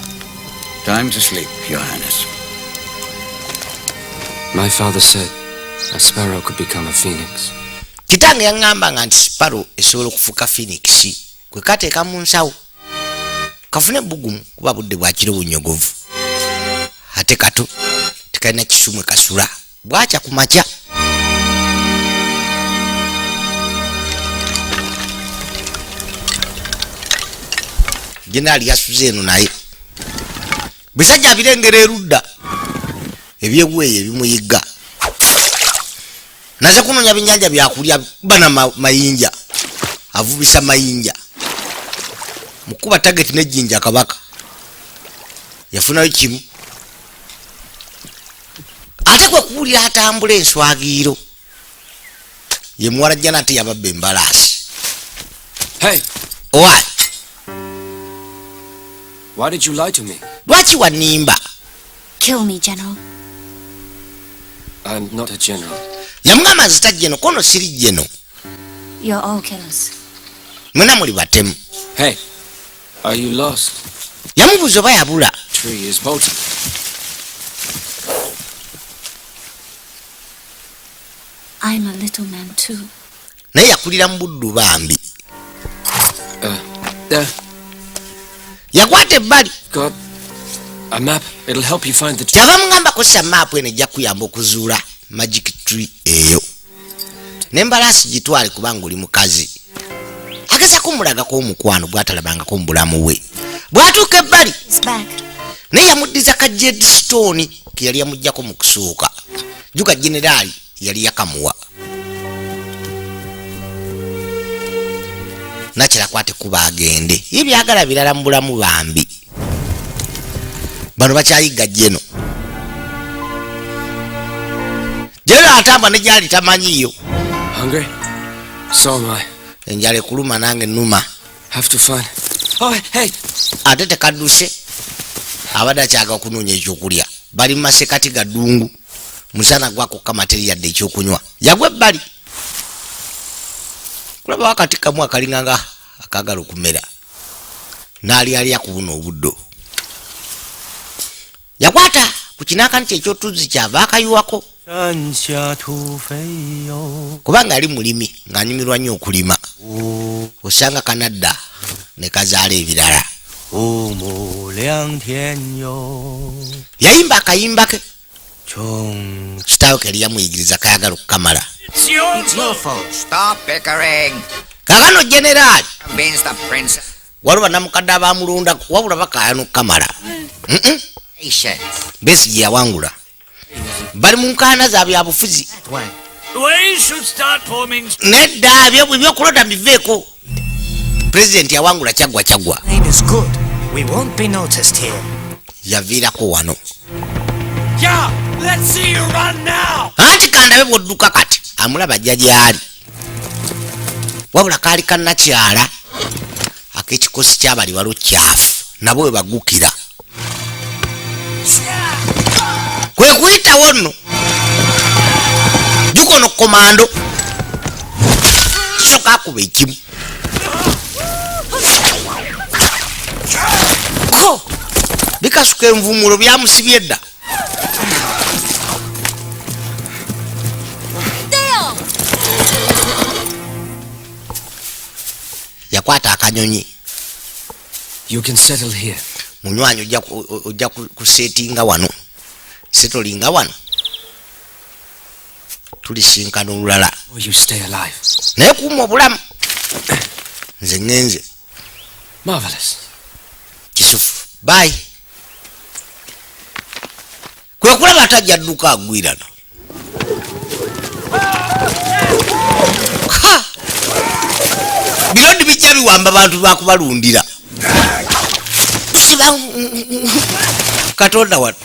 Time to sleep, Your Highness. My father said a sparrow could become a phoenix. Kitange yaŋŋambanga nti sparrow esobola okufuuka phoenix kwe kateeka mu nsawo kafune ebbugumu kuba budde bwakiro bunyogovu ate kato tekalina kisumwe kasula bwakya ku makya. Generali yasuze eno naye bisajja birengera erudda ebyebweyo ebimuyigga naze kunoonya binyanja byakulya bana mayinja avubisa mayinja mukuba tageti nejjinja kabaka yafunayo kimu ate kwe kuwulira atambula enswagiro ye muwala jjana ate yababba embalaasi. Hey! Owaayi Why did you lie to me? lwaki wanimba? Kill me, General. I'm not a general. Yamugamba zita jeno kono siri jeno. You're all killers. Mwena muli batemu. Hey, are you lost? Yamubuuza oba yabula. Tree is bolted. I'm a little man too. Naye yakulira mu buddu bambi. There. Yakwata ebbali. Got a map. It'll help you find the tree. Kyava mugamba kosa maapu eno ejja kuyamba okuzuula magic tree eyo. N'embalaasi gitwale kubanga oli mukazi. Agezako omulagako omukwano bw'atalabangako mu bulamu bwe. Bw'atuuka ebbali. He's back. Naye yamuddiza ka Jedstone ke yali yamuggyako mu kusooka. Juga generaali yali yakamuwa. Nakira kwate kuba agende. Ye byagala birala mu bulamu bambi. Bano bakyayiga jeno. Jeno atamba ne gyali tamanyiyo. Hungry? So am I. Enjala kuluma nange numa. Have to find. Oh, hey! Ate tekadduse. Abadde akyaga okunoonya ekyokulya. Bali mu masekati ga ddungu. Musana gwako kamateri yadde ekyokunywa. Yagwa ebbali. Kulaba wakati kamu akalinganga akagala okumera. Naali alya ku buno obuddo. Yakwata ku kinakanti ekyotuzzi kyava akayiwako. Kubanga ali mulimi ng'anyumirwa nnyo okulima. Osanga kanadda ne kazaala ebirala. Yayimba akayimba ke. Kitaawe ke yali yamuyigiriza kayagala okukamala. It's your fault. Stop bickering. Kakano generaali Convince the princess. waliwo bannamukadde abaamulonda wabula bakaayana okukamala. Patience. Besigye yawangula. Bali mu nkaana za byabufuzi. We should start forming. Nedda ebyokulonda biveeko. Pulezidenti yawangula kyagwa. Name is good. We won't be noticed here. Yaviirako wano. Yeah, let's see you run now. Anti kandabe bw'odduka kati amulaba ajja gy'ali. Wabula kaali kannakyala ak'ekikosi ky'abali walo kyafu nabo we bagukira. kuyitawo nno jukono komando soka akuba ekimu bikasuka envumulo byamusibye edda yakwata akanyonyi. You can settle here. Munywanyi ojja kusetinga wano setolinga wano tulisinkana olulala Or you stay alive. naye kuuma obulamu nze ngenze Marvelous. kisufu bye kwe kulaba atajja dduka agwirana birodi bijja biwamba bantu bakubalundira siba katonda wano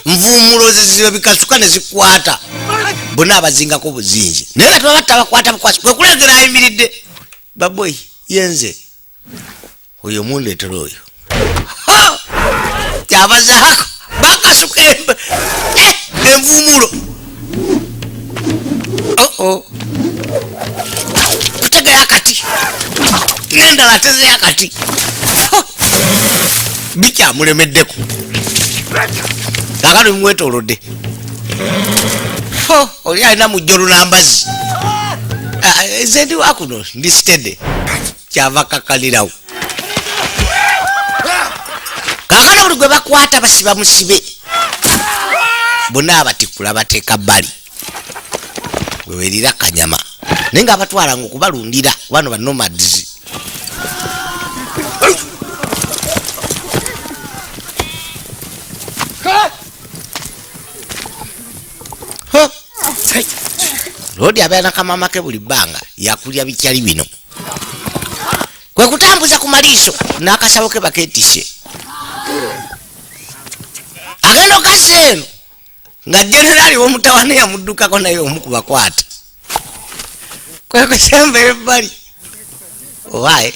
nvumulo zeziba bikasuka ne zikwata bonna abazingako buzinzi naye nga tebabatta bakwata bukwasi kwe kulengera ayimiridde baboy yenze oyo mundeetera oyo kyabazaako bakasuka envumulo kutegeya akati nendala tezeya akati bikyamulemeddeko kakano bimwetolodde oli alina mujjo lunambazi nze ndi wakuno ndi stede kyava kakalirawo kakano buli gwe bakwata basiba musibe bonna abatikkula bateeka bbali wewerira kanyama naye nga abatwalanga okubalundira bano banomads lodi abeera nakamama ke buli bbanga yakulya bikyali bino kwe kutambuza ku maliiso n'akasabo ke baketise agenda okassa eno nga generali w'omutawana yamuddukako naye omu ku bakwata kwe kusembera ebbali owaye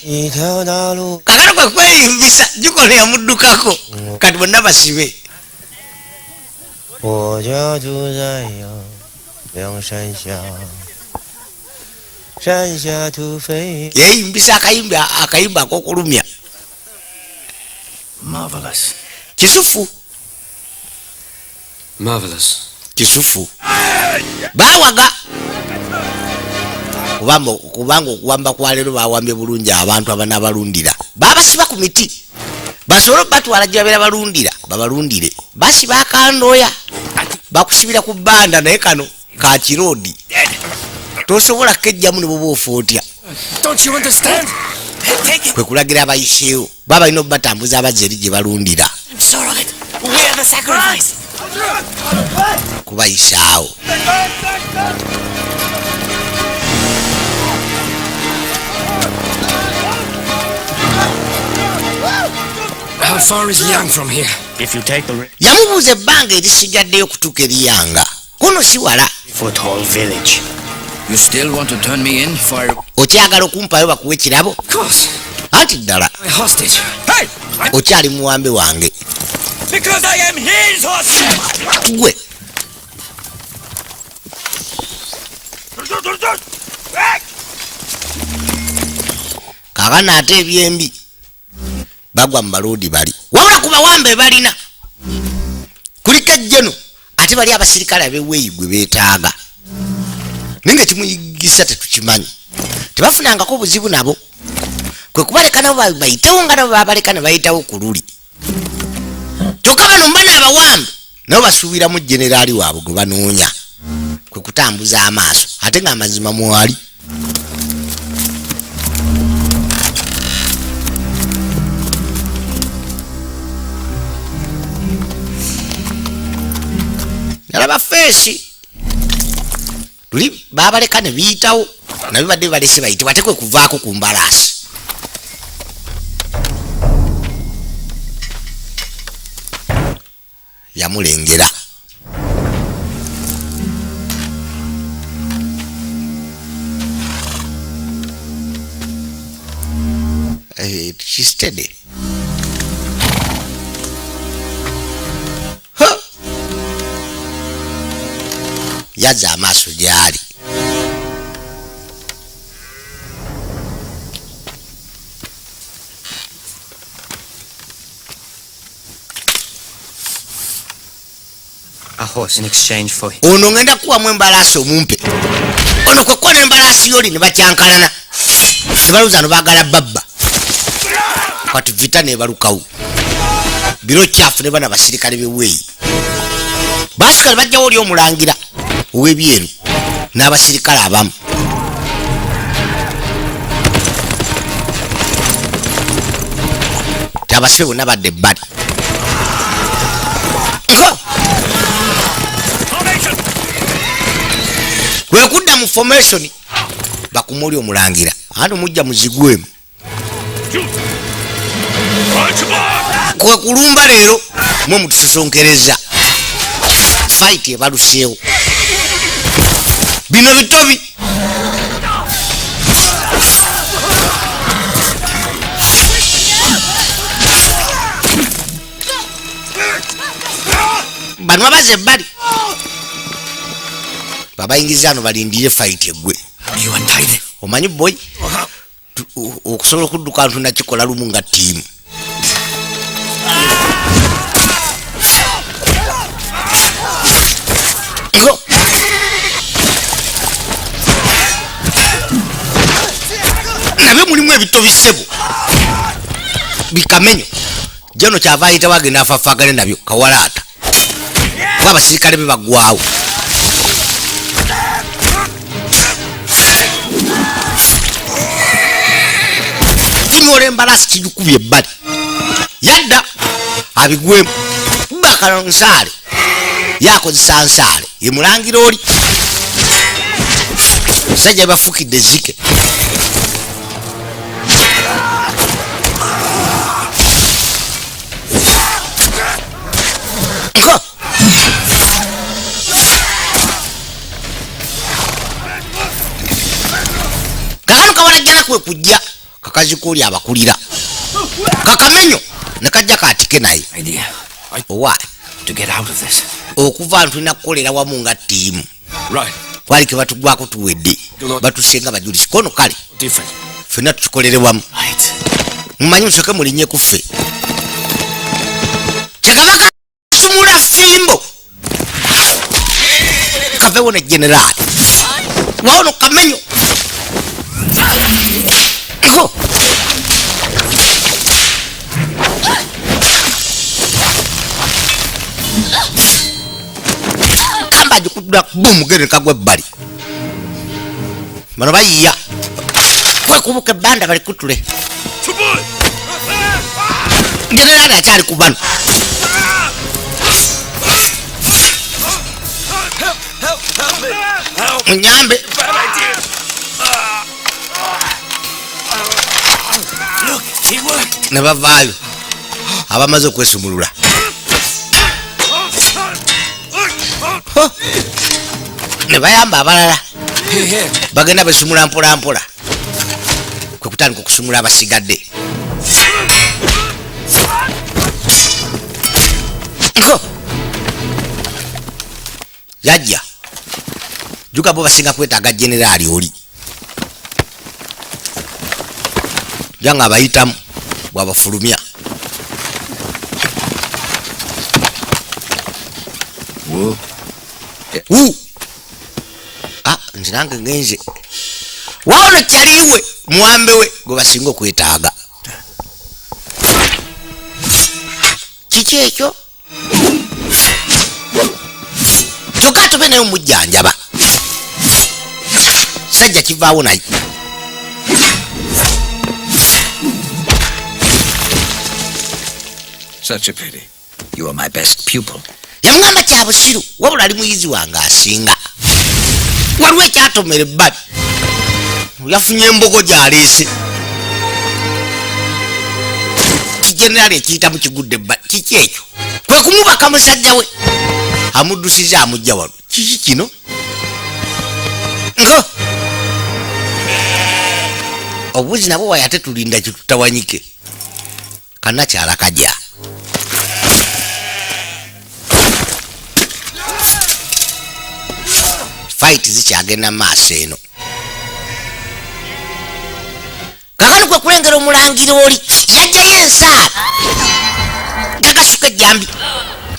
kakano kwe kweyimbisa jukono yamuddukako kati bonna basibe 我家住在阳梁山下，山下土匪。 yeyimbisa akayimba ak'okulumya. Marvelous. Kisufu. Marvelous. Kisufu. Bawaga. Kubanga okuwamba kwa leero bawambye bulungi abantu abanabalundira. Babasiba ku miti. Basobola batwala gye babeera balundira babalundire. Basiba akandooya. Bakusibira ku bbanda naye kano ka kirodi. Tosobola kejjamu ne bwoba ofootya. Don't you understand? Kwe kulagira abayiseewo baba balina obatambuza abazze eri gye balundira. It's all right. We are the sacrifice. Kubayisaawo. How far is Liang from here? If you take the Yamubuuza ebbanga erisigaddeyo okutuuka eri Yanga. Kuno si wala. Foothold village. You still want to turn me in for... Okyagala okumpayo bakuwa ekirabo? Of course. Anti ddala. My hostage. Hey! Okyali muwambe wange. Because I am his hostage! Gwe. Kaakano ate ebyembi bagwa mu baloodi bali. Wabula ku bawambe balina. Kuliko ejjeno ate bali abasirikale ab'eweeyi gwe beetaaga. Naye nga kimuyigisa tetukimanyi. Tebafunangako buzibu nabo. Kwe kubaleka nabo bayitewo nga nabo babaleka ne bayitawo ku luli. Kyokka bano mbana abawambe nabo basuubiramu generaali waabwe gwe banoonya. Kwe kutambuza amaaso ate nga amazima mwali. Nalaba feesi luli babaleka ne biyitawo nabyo badde balese bayitibwa ate kwe kuvaako ku mbalaasi. Yamulengera. She's steady. Huh? yazza amaaso gyali. A horse in exchange for him. Ono ngenda kuwamu embalaasi omumpe. Ono kwekuwa n'embalaasi yoli ne bakyankalana. Tebaluza no baagala babba. Kati vita nebalukawo. Biro kyafu ne bana basirikale beweeyi. Basirikale bajjawo oli omulangira ow'ebyeru n'abasirikale abamu. Abasibe bonna badde ebbali. Kwekudda mu formation bakumuli omulangira andi mujja muzigwemu kwe kulumba leero mwe mutusosonkereza fight ebaluseewo bino bitobi bano babaze ebbali babayingizano balindire fight egwe. Omanyi boy okusobola okudduka ntu nakikola lumu nga tiimu. Nabyo mulimu ebito bisebo bikamenyo jano kyava ayita wagenda afaafagane nabyo kawalaata kuba abasirikale be baggwawo. Tunyola embalasi kijukubye ebbali yadda abigwemu bakansaale yakozesa nsaale yemulangira oli sajja bafukidde zike. Kakano kawalagera kwe kujja kakazi kooli abakulira kakamenyo ne kajja kaatike naye owa okuva ntulina kukolera wamu nga ttiimu kwali ke batugwako tuwedde batusenga bajulisi kono kale ffenna tukikolere wamu mumanyi musoke mulinye ku ffe kyekabaka sumula fimbo kavewo ne generaali wawono kamenyo kamba jikudura boom gere kagwe bali bano bayiya kwekubuka ebbanda bali kutule generali akyali ku bano munyambe ne bavaayo abamaze okwesumulula ne bayamba abalala bagenda besumula mpola mpola kwe kutandika okusumula abasigadde. Yajja juga bo basinga kwetaaga generali oli janga abayitamu bwabafulumya nze nange ngenze waona kyaliwe muwambe we gwe basinga okwetaaga. Kiki ekyo kyokka tobe naye omujjanjaba sajja kivaawo naye. Such a pity. You are my best pupil. Yamugamba kya busiru wabula ali muyizi wange asinga. Waliwo ekyatomera ebbali yafunye embogo gyaleese kijenerali ekiyita mu kigudde ebbali. Kiki ekyo kwe kumubaka musajja we amuddusiza amujja wano. Kiki kino ngo obuzi nabwo wayate tulinda kitutawanyike kannakyala kajja. fight zikyagenda maaso eno. Kakano kwe kulengera omulangira oli yajjayo ensaali gagasuka ejjambi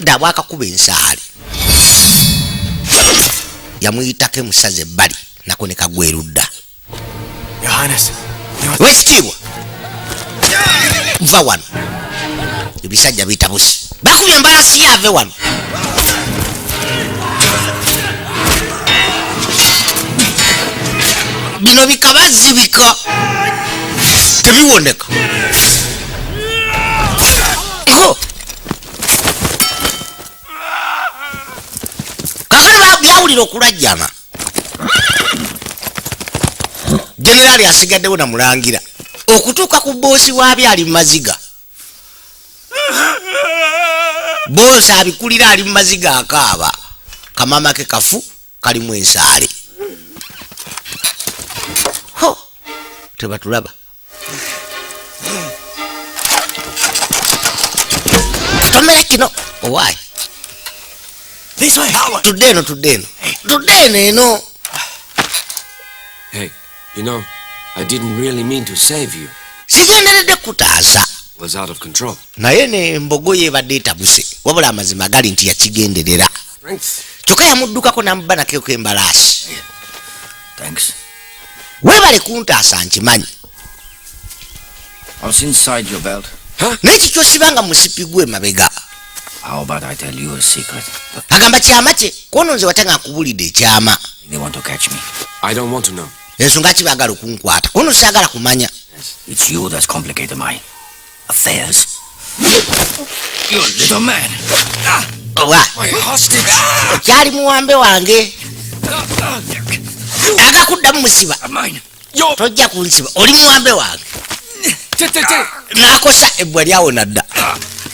dda bwakakuba ensaali yamuyitako emusaze ebbali nako ne kagwa erudda. Wekitiibwa va wano ebisajja biyita busi bakubye embalasi yaave wano. Bino bikabazibika tebiwoneka. Kakano byawulira okulajjana. Generali asigaddewo na mulangira okutuuka ku boosi waabyo ali mu maziga. Boosi abikulira ali mu maziga akaaba. Kamama ke kafu kalimu ensaale. Tebatulaba. Tomera kino. Why? This way, Howard. Today no. Hey, you know, I didn't really mean to save you. Sigenderedde kutaasa. Was out of control. Naye ne mbogo yebadde etabuse wabula amazima gali nti yakigenderera. Kyokka yamuddukako n'amubba nakeeko embalaasi. Thanks. Weebale kuntaasa nkimanyi. What's inside your belt? Naye kikyosibanga musipi gwe mabega. How about I tell you a secret? Agamba kyama kye kono nze watanga akubulidde ekyama. They want to catch me. I don't want to know. Ensonga ki baagala okunkwata kono siagala kumanya. It's you that's complicated my affairs. You little man. Owa kyali muwambe wange agakuddamu musiba tojja kunsiba oli muwambe wange nakosa ebbwa lyawona dda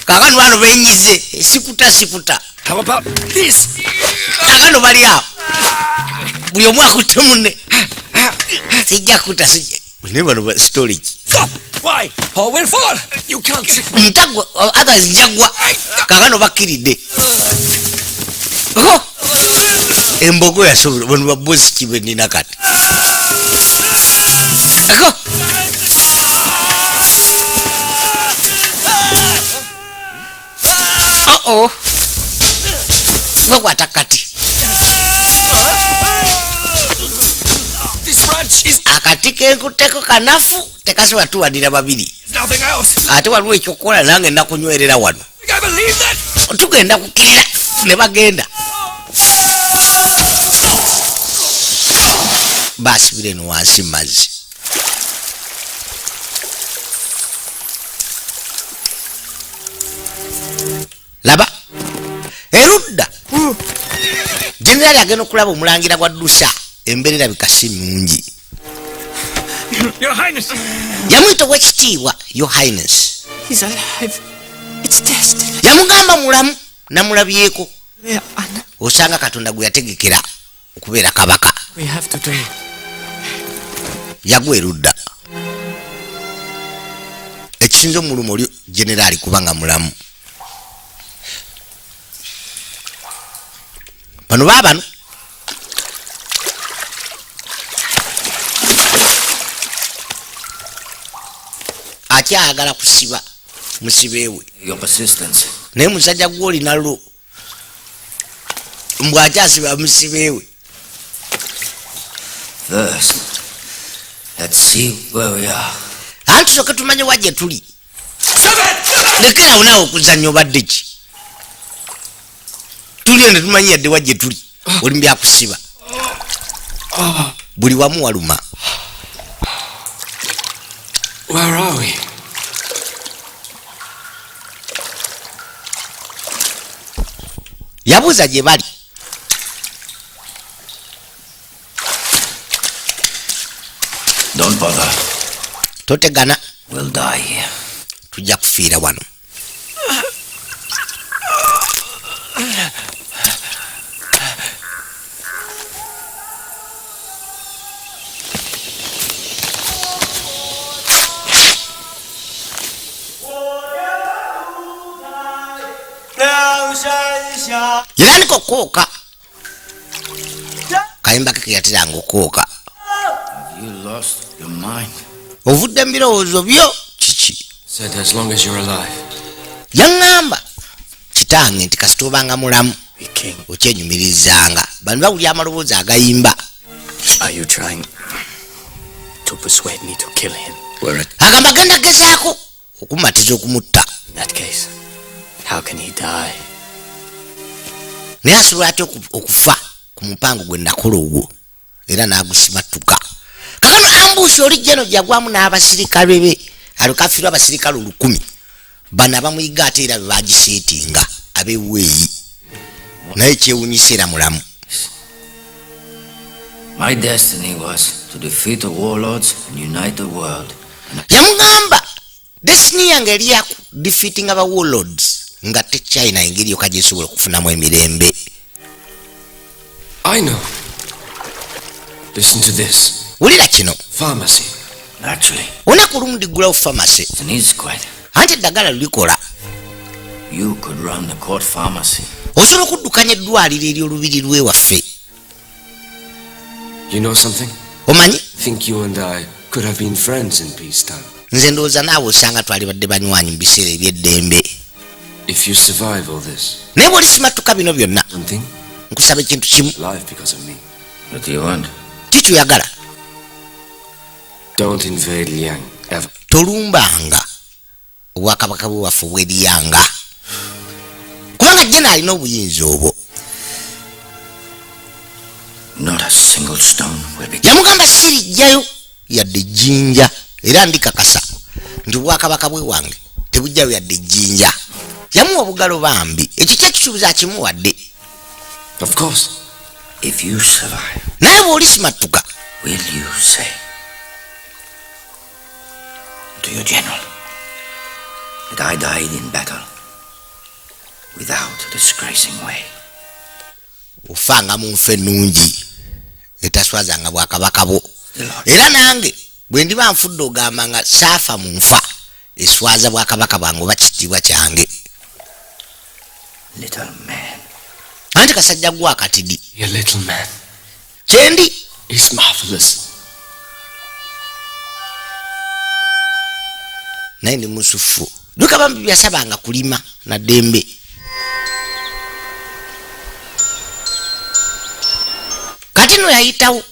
kakano bano benyize sikuta kakano bali awo buli omu akutte munne sijja kuta ne bano storage Why? Paul will fall. You can't trick me. ntagwa others jagwa kakano bakiridde embogo yasobola bano babosi kibe nina kati bakwata kati akati kenkutteko kanafu tekasobola tuwadira babiri ate waliwo ekyokukola nange nakunywerera wano tugenda kukeera ne bagenda basibire no wansi mazzi. Laba erudda generali agenda okulaba omulangira gwa Dusa emberera bikasi mungi. Your Highness. Yamuyita wekitiibwa Your Highness. He's alive. It's destiny. Yamugamba mulamu namulabyeko. Yeah, Anna. Osanga Katonda gwe yategekera okubeera kabaka. We have to do it. Yagwa erudda. Ekisinzo mulumu oli generali kubanga mulamu. Bano babano akyagala kusiba musibeewe. Your persistence. Naye musajja gwoli nalwo mbw akyasiba musibeewe. First, let's see where we are. Anti soke tumanye wajje tuli. Lekera unawo okuzannya obadde ki. Tuli ne tumanyi yadde wajje tuli. Oli mbyakusiba. Buli wamu waluma. Where are we? Yabuuza gye bali. Don't bother. Totegana. We'll die here. Tujja kufiira wano. Yera niko kooka. akayimba ke yatiranga okooka. You lost your mind. Ovudde mu birowoozo byo kiki? Said as long as you're alive. Yaŋŋamba kitange nti kasita obanga mulamu Be king. okyenyumirizanga. Bano bawulira amaloboozi agayimba. Are you trying to persuade me to kill him? Agamba genda gezaako okumatiza okumutta. In that case, how can he die? Naye asobola atya okufa ku mupango gwe nakola ogwo era n'agusimatuka. Kakano ambushi olijjeno gyagwamu n'abasirikale be alukafirwa abasirikale 1000 bano abamuyiga ate era bebagiseetinga abeweeyi naye kyewunyisa era mulamu. My destiny was to defeat the warlords and unite the world. Yamugamba destiny yange eri ya defeating aba warlords nga te China engeri yokka gyesobola okufunamu emirembe. I know. Listen to this. Wulira kino. Pharmacy. Naturally, Olunaku olumu ndiggulawo pharmacy it needs quite. anti eddagala lulikola. You could run the court pharmacy. Osobola okuddukanya eddwaliro ery'olubiri lwewaffe. You know something? Omanyi? Think you and I could have been friends in peacetime. Nze ndowooza naawe osanga twali badde banywanyi mu biseera eby'eddembe. If you survive all this, Naye bw'olisimatuka bino byonna one thing, nkusaba ekintu kimu. live because of me. What do you want? Kikyuyagala Don't invade Liang ever. tolumbanga obwakabaka bwewaffe obweriyanga kubanga jjena alina obuyinza obwo. Not a single stone will be. Yamugamba sirijjayo yadde ejjinja era ndikakasa nti obwakabaka bwe wange tebujjayo yadde ejjinja. Yamuwa obugalo bambi ekyo kyekisuubiza akimuwadde. Of course. If you survive, naye bw'olisimatuka will you say to your general that I died in battle without disgracing way? ofanga mu nfe ennungi etaswazanga bwakabaka bwo. Era nange bwe ndiba nfudde ogamba nga saafa mu nfa eswaza bwakabaka bwange oba kitiibwa kyange. Little man. Anti kasajja gwa akatidi Your little man kyendi is marvelous. naye ndi musufu. Duka bambi byasabanga kulima na ddembe. Kati no yayitawo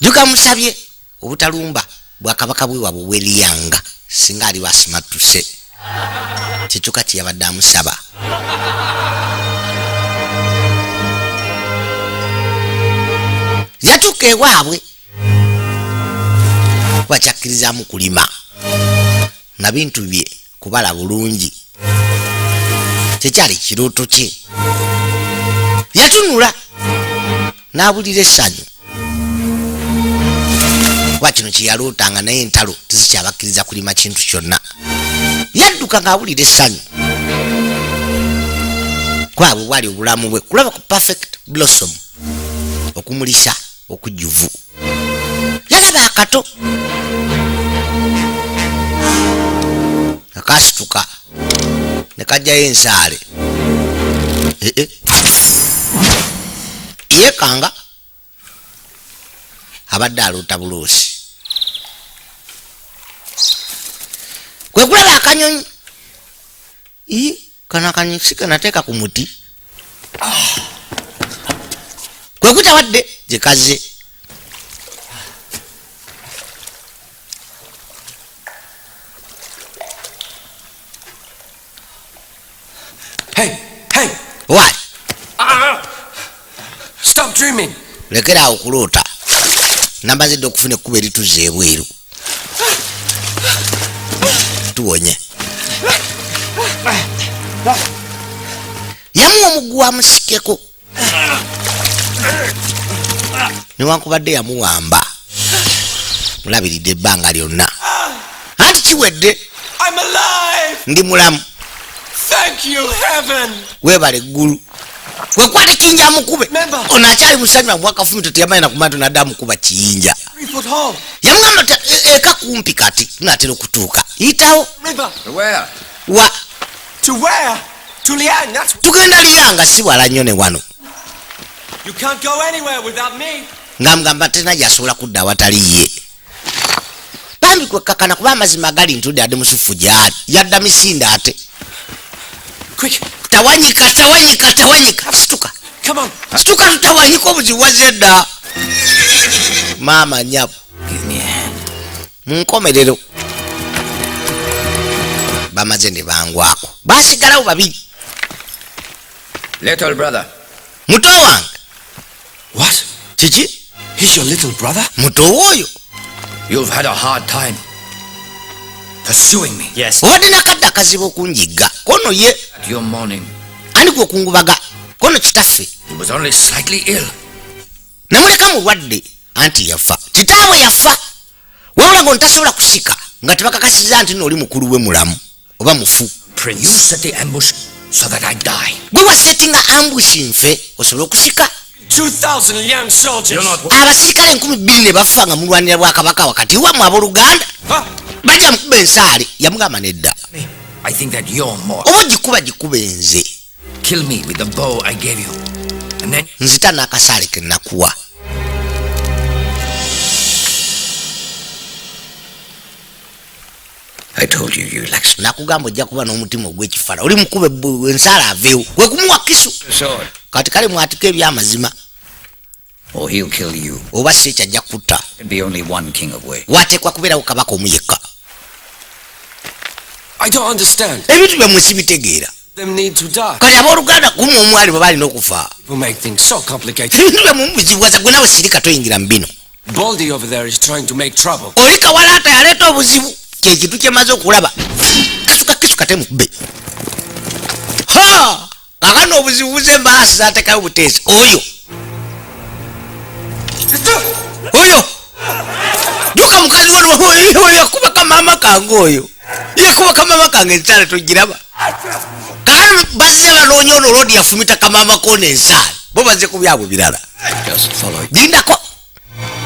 Duka musabye obutalumba bwakabaka bwe wabwe bweriyanga singa ali wasimatuse. Kyekyo kati yabadde amusaba. Yatuuka ewaabwe bakyakkirizamu kulima na bintu bye kubala bulungi. Kyekyali kirooto kye. Yatunula n'abulira essanyu. Kuba kino kye yalootanga naye entalo tezikyabakkiriza kulima kintu kyonna. Yadduka ng'abulira essanyu. Kwabwe bwali obulamu bwe kulaba ku perfect blossom okumulisa okujjuvu. Yalaba akato akasituka ne kajjayo ensaale. Yekanga abadde aloota buloosi. Kwe kulaba akanyonyi. Kana akanyonyi si kanateeka ku muti. Kwe kutawadde gye kazze. Hey! What? Stop dreaming! Lekera okuloota. Nambazidde okufuna ekkuba erituze ebweru. Tuwonye. Yamuwa omuggu amusikeko. Newankubadde yamuwamba. Mulabiridde ebbanga lyonna. Anti kiwedde. I'm alive! Ndi mulamu. Thank you, heaven! Weebale eggulu. Wekwate kiyinja amukube. Member. Ono akyali musanywa mwakafumito teyamanyi na kumatu nadde amukuba kiyinja. 3-foot hole. Yamugamba eka kumpi kati tunatera okutuuka. Yitawo. River. To where? Wa. To where? To Liang, that's... Tugenda Liyanga si wala nnyo ne wano. You can't go anywhere without me. ngamgamba tena yasobola kudda awataliye bambi kwekakana kuba amazima gali ntudde ade musufu gyali yadda misinda ate. Quick, tawanyika situka come on. situka tutawanyika obuzibu wazedda maama nyabu Give me a hand. munkomerero bamaze ne bangwako basigalawo babiri. Little brother. muto wange What? kiki He's your little brother? muto oyo You've had a hard time pursuing me. Yes. obadde nakadde akazibu okunjigga kono ye At your morning, ani gwe okungubaga kono kitaffe he was only slightly ill. namuleka mulwadde anti yafa kitaabwe yafa wabula ngo ntasobola kusika nga tebakakasiza nti noli mukulu we mulamu oba mufu. Prince, you set the ambush so that I die. gwe wasetinga ambushi nfe osobole okusika. 2,000 young soldiers. abasirikale 2,000 ne bafa nga mulwanira bwakabaka wakati wamu abooluganda Huh? bajja mukuba ensaale yamugamba nedda I think that you're more. oba gikuba enze Kill me with the bow I gave you. And then nzita n'akasaale ke nakuwa. I told you you lack nakugamba ojja kuba n'omutima ogw'ekifala oli mukube ensaale aveewo kwe kumuwa kisu sword, kati kale mwatika ebyamazima or he'll kill you. oba si ekyajja kutta There'd be only one king away. wateekwa kubeerawo kabaka omu yekka. I don't understand. ebintu byammwe sibitegeera Them need to die. kale abooluganda kumu omwali bwe balina okufa People make things so complicated. ebintu byammwe mubizibuwaza gwe nawe sirika toyingira mu bino. Baldy over there is trying to make trouble. oli kawalaata yaleeta obuzibu kyekintu kyemaze okulaba kasuka kisu kate mukube kakano obuzibu buze embalasi zatekayo buteesi oyo duka mukazi wono yakubaka maama kange oyo yakubaka maama kange ensaale togiraba kakano bazze banoonya ono olodi yafumita kamaama kona ensaale bo bazze ku byabwe birala Just follow it, gindako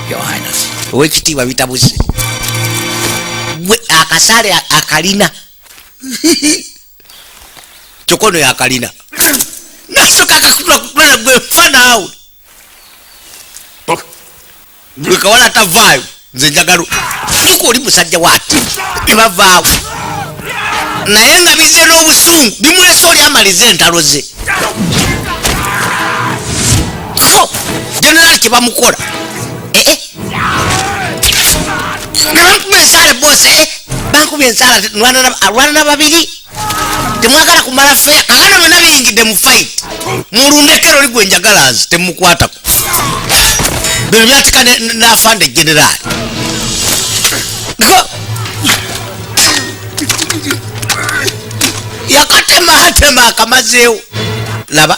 your highness. owekitiibwa bitabuse gwe akasaale akalina kyokono yakalina nasoka akasitula kutulana gwe fa naawe gwe kawala atavaayo nze njagalo tuka oli musajja waati ne bavaawo naye nga bizze n'obusungu bimulese oli amalize entalo ze generali kyebamukola nebankuba ensaale bose bankuba ensaala alwana na babiri temwagala kumala feya kakano byonna biyingidde mu fight mulundekero oli gwe njagala nze temukwatako bino byatika n'afande generali yakatema akamazeewo laba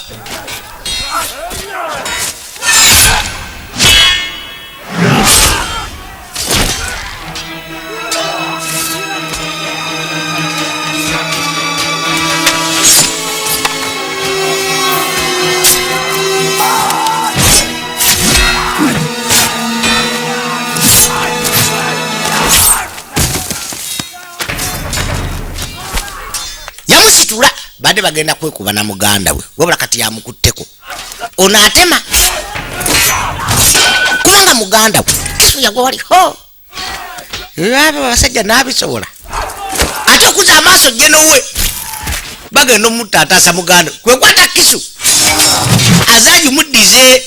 yamusitula badde bagenda kwekuba na muganda we wabula kati yamukutteko ono atema kubanga muganda we kisu yagwa wali abo abasajja n'abisobola ate okuza amaaso genowe bagenda omutta ataasa muganda kwekwata kisu azanyi muddize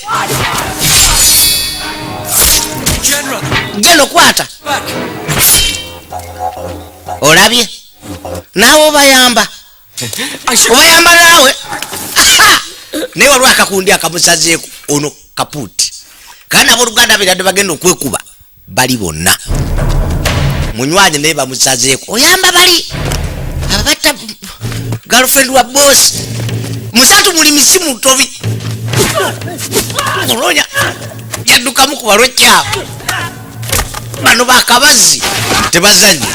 General, genda okwata back. olabye naawe obayamba obayamba naawe naye waliwo akakundi akamusazeeku ono kapuuti kandi abooluganda biradde bagenda okwekuba bali bonna munywanyi naye bamusazeeku oyamba bali ababatta girlfriend wa bosi musatu muli misimu tobi ononya yaddukamu kuba lwekyabo bano bakabazi tebazanye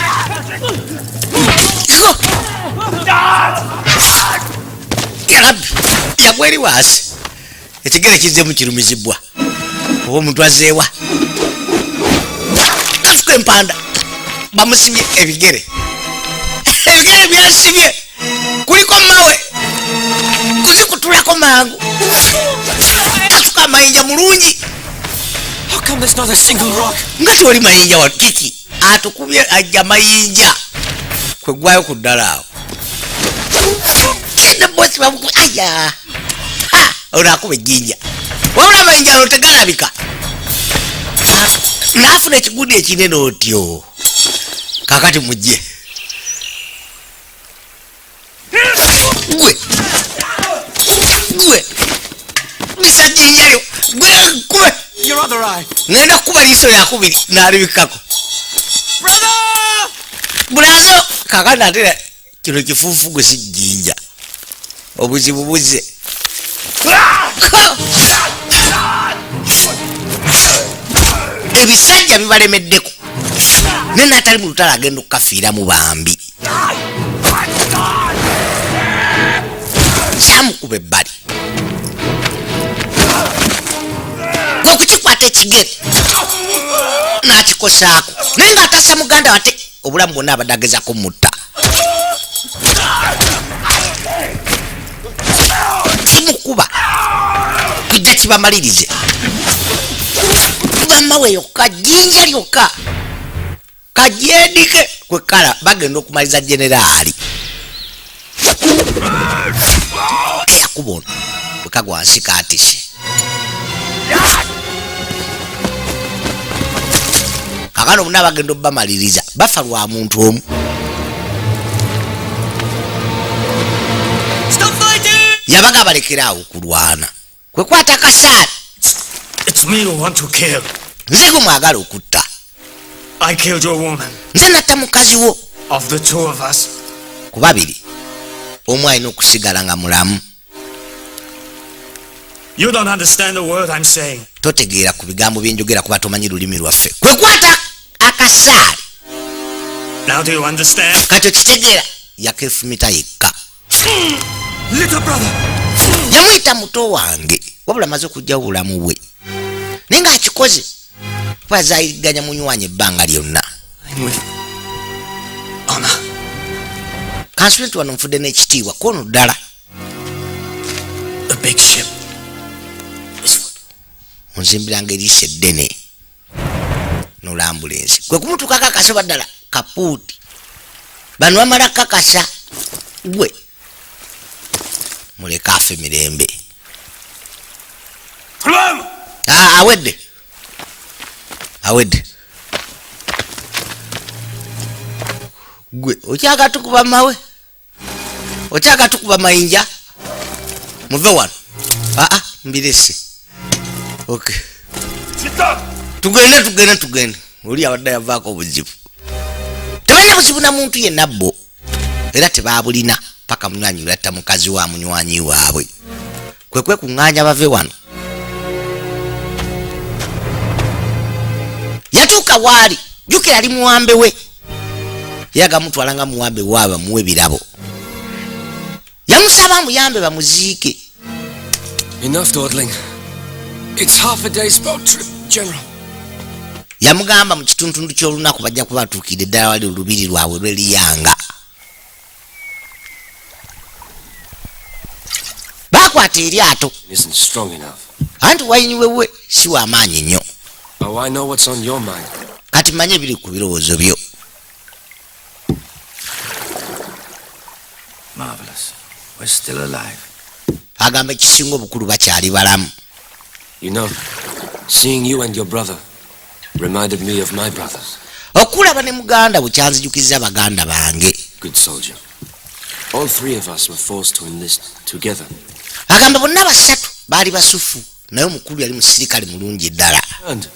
yarabbi yagwa eri waasi ekigere kizzemu kirumizibwa oba omuntu azeewa kafuka empanda bamusibye ebigere byasibye kuliko mawe kuzikutulako mangu kafuka nga mayinja mulungi. How come there's not a single rock? Nga tewali mayinja wano kiki atukubye ajja mayinja kwe gwayo ku ddala awo kine bosi bamukuba aya ono akuba ejjinja wabula amayinja ano tegalabika naafuna ekigundi ekinene otyo kakati mujje gwe bisa jjinjalyo gwe kube Your other eye. ngenda kuba liiso lyakubiri nalibikako bulazo kakati ate kino kifuufu gwe si jjinja obuzibu buzze ebisajja bibalemeddeko naye naatali mu lutalo agenda okukafiiramu bambi kyamukuba ebbali gwe kukikwata ekigere nakikosaako naye ngaatasa muganda wate obulamu bwonna abadde agezako mutta kimukuba kijja kibamalirize bammawe yokka jjinja lyokka kajeedike kwekala bagenda okumaliza generaali eyakuba ono bwekagwa wansi kaatise kakano bonna bagenda obamaliriza bafa lwa muntu omu yabaga balekerawo okulwana kwekwata kasaali It's me who want to kill. nze gwe mwagala okutta I killed your woman. nze natta mukazi wo Of the two of us, ku babiri omu alina okusigala nga mulamu you don't understand the word I'm saying. totegeera ku bigambo byenjogera kuba tomanyi lulimi lwaffe kwekwata akasaali Now do you understand? kati okitegeera yakefumita yekka Little brother. yamuyita muto wange wabula amaze okugjawo bulamu bwe naye ngaakikoze kuba azayiganya munywanyi ebbanga lyonna I'm with honor. kansule nti wano nfudde n'ekitiibwa kono ddala A big ship. onzimbiranga eriisa eddene n'olambulensi kwe kumutuukako akasoba ddala kapuuti bano bamala kakasa gwe muleke afe mirembe awedde gwe okyakatukuba mawe okyakatukuba mayinja muve wano mbirese okay tugende oli abadde yavaako obuzibu tebalina buzibu na muntu yenna bo era tebabulina paka munywanyi latta mukazi wa munywanyi waabwe kwekwe kuŋŋaanya bave wano yatuuka waali jukira ali muwambe we yaga mutwalanga muwambe waaba muwe birabo yamusaba muyambe bamuziike Enough dawdling. It's half a day's boat trip, General. yamugamba mu kituntundu ky'olunaku bajja kuba batuukidde ddala wali olubiri lwabwe lw'eriyanga bakwata eryato It isn't strong enough. anti wayini wewe si w'amaanyi nnyo Oh, I know what's on your mind. kati manye biri ku birowoozo byo Marvelous. We're still alive. agamba ekisinga obukulu bakyali balamu You know, seeing you and your brother reminded me of my brothers. okulaba ne muganda bukyanzijukiriza baganda bange Good soldier. All three of us were forced to enlist together. agamba bonna basatu baali basufu naye omukulu yali musirikale mulungi ddala And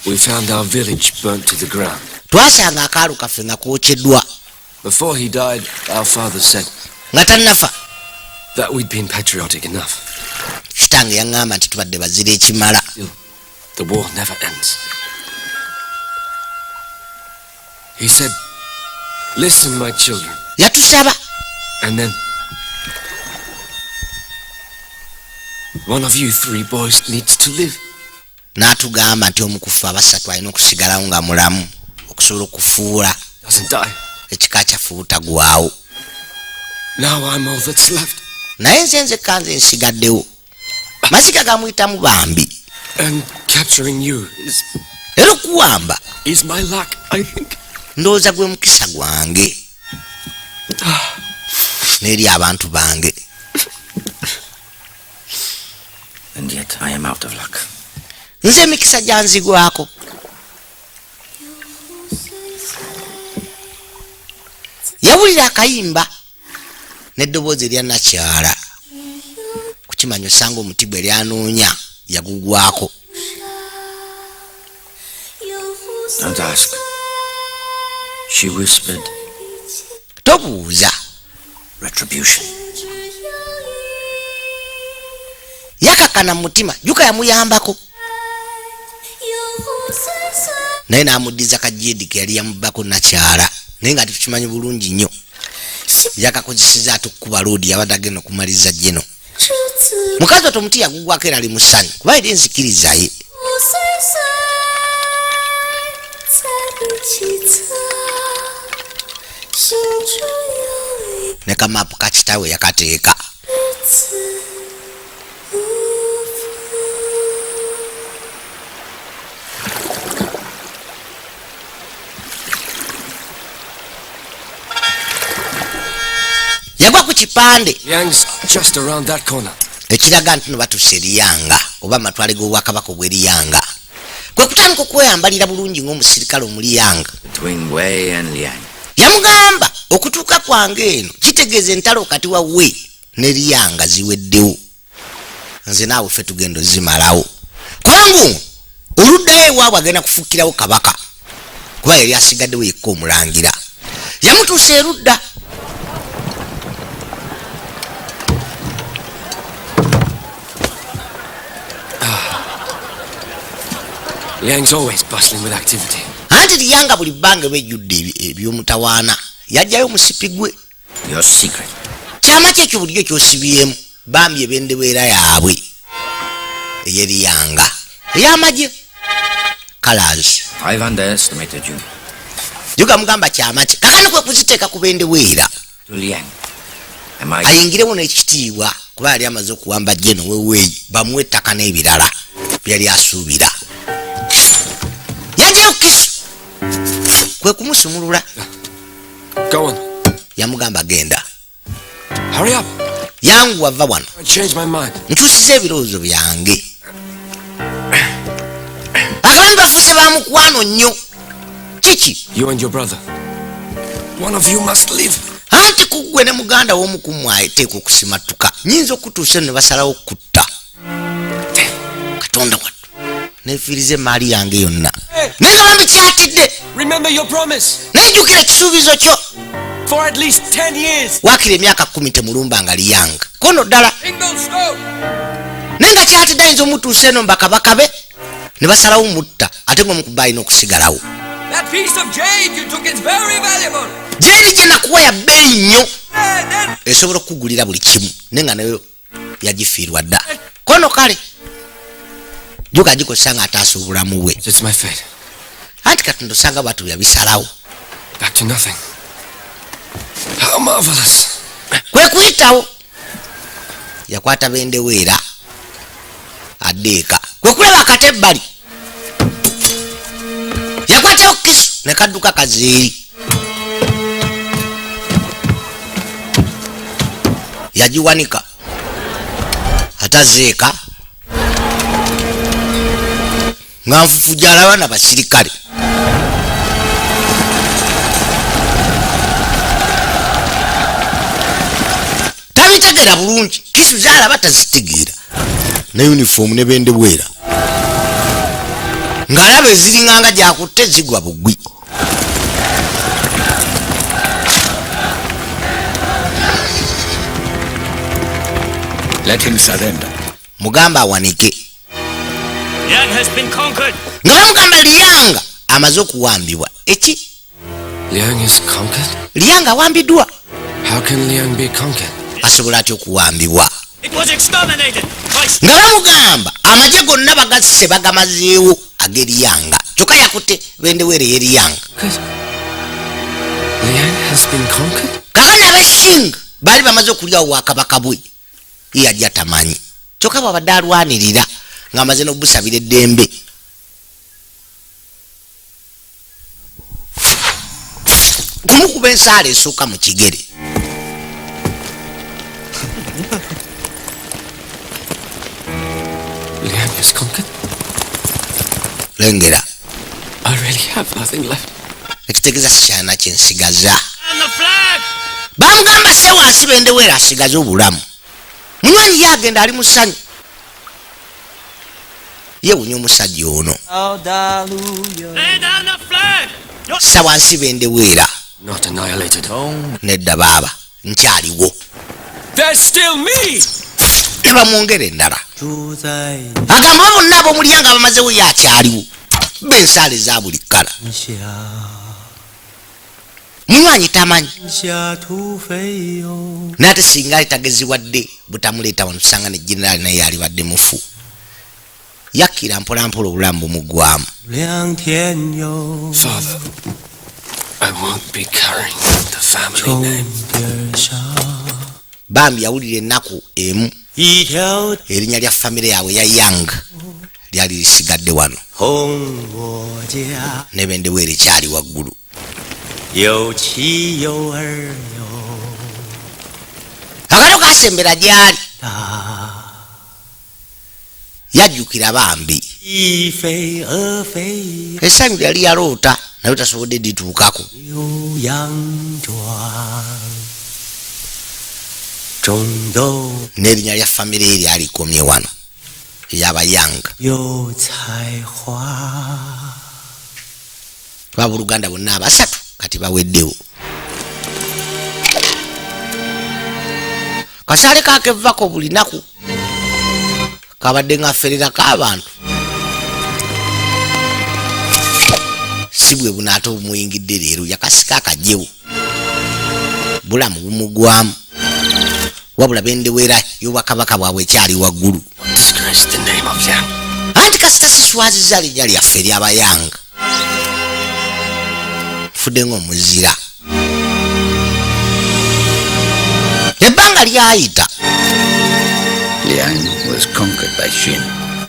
we found our village burnt to the ground. twasanga akaalu kaffe nga kwokeddwa Before he died, our father said nga tannafa that we'd been patriotic enough. kitange yaŋŋamba nti tubadde bazira ekimala The war never ends. He said, listen, my children. yatusaba And then one of you three boys needs to live. n'atugamba nti omukufu abasatu alina okusigalawo nga mulamu okusobola okufuula Doesn't die. ekika kyaffe butagwawo Now I'm all that's left. naye nze nzekka nze nsigaddewo Masika gamuyitamu bambi. And capturing you Era okuwamba is my luck, I think. ndowooza gwe mukisa gwange n'eri abantu bange. And yet I am out of luck. Nze emikisa gyanzigwako. Yawulira akayimba n'eddoboozi erya nakyala. Kukimanyi osanga omuti gwe lyanoonya yagugwako. Don't ask. She whispered, Tobuuza. retribution. Yakakana mu mutima Juka yamuyambako. Naye n'amuddiza kajeedi ke yali yamubbako nakyala. Naye nga tukimanyi bulungi nnyo. Yakakozeseza atukuba loodi yabadde agenda okumaliza jeno. Mukazi oto omuti yagugwako era ali musanyu kuba eri nzikiriza ye. Ne kamaapu ka kitaawe yakateeka. Yagwa ku kipande Liang's just around that corner. ekiraga nti no batuuse Liyanga oba amatwale g'obwakabaka obw'Eriyanga. Kwe kutandika okweyambalira bulungi ng'omusirikale omuliyanga. Between Wei and Liang. Yamugamba okutuuka kwange eno kitegeeza entalo kati wa Wei ne Liyanga ziweddewo. Nze naawe ffe tugenda zimalawo. Kubanga oluddayo ewaabwe agenda kufuukirawo kabaka. Kuba yali asigaddewo yekka omulangira. Yamutuusa erudda. Liang's always bustling with activity. Anti Liyanga buli bbanga bejjudde eby'omutawaana. Yajjayo musipi gwe. Your secret. Kyama kye ekyo bulijjo kyosibyemu bambi eb'endeweera yaabwe ey'Eriyanga ey'amagye Colors. I've underestimated you. Juga mugamba kyama kye kakano kwe kuziteeka ku b'endeweera To Liang. Am I? ayingirewo n'ekitiibwa kuba yali amaze okuwamba jeno weweeyi bamuwe ettaka n'ebirala byali asuubira. Yajjayo Kisu kwe kumusumulula. Go on. Yamugamba genda Hurry up. yangu wava wano I changed my mind. nkyusiza ebirowoozo byange. Abaami bafuuse bamukwano nnyo. Kiki You and your brother. One of you must leave. anti kuggwe ne muganda w'omukumu ateeka okusimatuka nyinza okutuusa ne basalawo okutta. Katonda wattu nefiirize maali yange yonna naye nga bambi kyatidde. Remember your promise. Nejjukira ekisuubizo kyo. For at least 10 years. Waakiri emyaka 10 temulumbanga Liyanga kono ddala. Ingoldstorm. Naye nga kyatidde ayinza omutuusa eno mbakabaka be ne basalawo mutta ate ng'omukuba alina okusigalawo. That piece of jade you took is very valuable. Jeeri gye nakuwa ya bbeeyi nnyo esobola okukugulira buli kimu naye nga nayo yagifiirwa dda. Kono kale Juga agikozesa ng'ataasa obulamu bwe. It's my fate. Anti Katonda osanga batu yabisalawo. Back to nothing. How marvelous. Kwe kuyitawo yakwata b'endeweera addeeka kwe kulaba akate ebbali yakwatawo Kisu ne kadduka kazeeri. Yagiwanika atazeeka nga nfufuja alaba n'abasirikale. Tabitegeera bulungi Kisu zaalaba tazitegeera ne uniform ne b'endeweera ng'alaba eziringanga gyakutte zigwa bugwi. Let him surrender. Mugamba awanike. Liang has been conquered. Nga bamugamba Liyanga amaze okuwambibwa. Eki Liang is conquered? Liyanga awambiddwa. How can Liang be conquered? Asobola atya okuwambibwa? It was exterminated by Nga bamugamba amagye gonna bagasse bagamazeewo ag'Eriyanga kyokka yakutte b'endeweera ey'Eriyanga. Liang has been conquered? Kakana ab'e Sing baali bamaze okulyawo bwakabaka bwe ye yajja tamanyi kyokka bwabadde alwanirira ng'amaze n'obusabira eddembe. Kumukuba ensaala esooka mu kigere. Liang is conquered. Lengera. I really have nothing left. Ekitegeeza sikyalina kyensigaza. Bamugamba sse wansi bendeweera asigaze obulamu. Munywanyi ye agenda ali mu ssanyu. Yeewunya omusajja ono. Ssa wansi bendeweera. Not annihilated. Nedda baaba nkyaliwo. There's still me! Tebamwongera endala. 住在 Agamba bonna ab'omulyanga bamazewo ye akyaliwo. B'ensaala eza buli kkala. 下 Munywanyi tamanyi. 下土匪哟， N'ate singa litageziwadde butamuleeta wano tusanga ne generali naye alibadde mufu. Yakkira mpolampola obulamu bumuggwamu. 两天哟， Father, I won't be carrying the family 冲 name. 点上 Bambi yawulira ennaku emu 一条 erinnya lya famire yaabwe ya Yang lyali lisigadde wano. 红我家， Ne bendeweera ekyali waggulu. 有妻有儿哟， Akato kasembera gy'ali 大 yajjukira bambi. 一飞二飞 Essanyu lyali yaloota naye tasobodde dituukako. 有洋装，中都 N'erinnya lya famire ye lyalikomye wano ey'Abayang. 有才华， Baabuluganda bonna abasatu kati baweddewo. Kasaale kakevako buli naku kabadde ng'afferera k'abantu. Si bwe bunaate obumuyingidde leero yakasika akagyewo. Bulamu bumuggwamu. Wabula bendeweera y'obwakabaka bwabwe ekyali waggulu. Disgrace the name of Yang. Anti kasita siswazizza linnya lyaffe ery'Abayanga. Nfudde ng'omuzira. Ebbanga lyayita. Liang was conquered by Xin,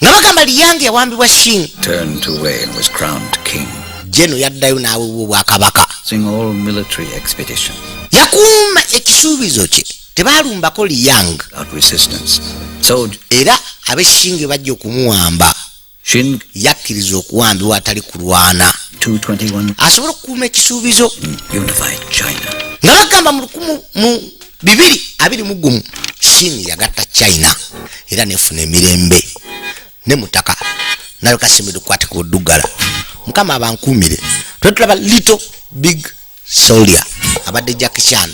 Nga bagamba Liang yawambibwa Shin. turned to Wei and was crowned king. Jeno yaddayo n'aweebwa obwakabaka. Sing all military expeditions Yakuuma ekisuubizo kye. Tebaalumbako Liang. without resistance. So Era ab'e Shinge bajja okumuwamba. Xin Yakkiriza okuwambibwa atali kulwana. 221 Asobola okukuuma ekisuubizo. unified China. Nga bagamba mu 2021 Shin yagatta China era nefuna emirembe ne mutaka nayo kasemedde okukwatiko oddugala. Mukama abankuumire twetulaba Little Big Soldier abadde Jackie Chan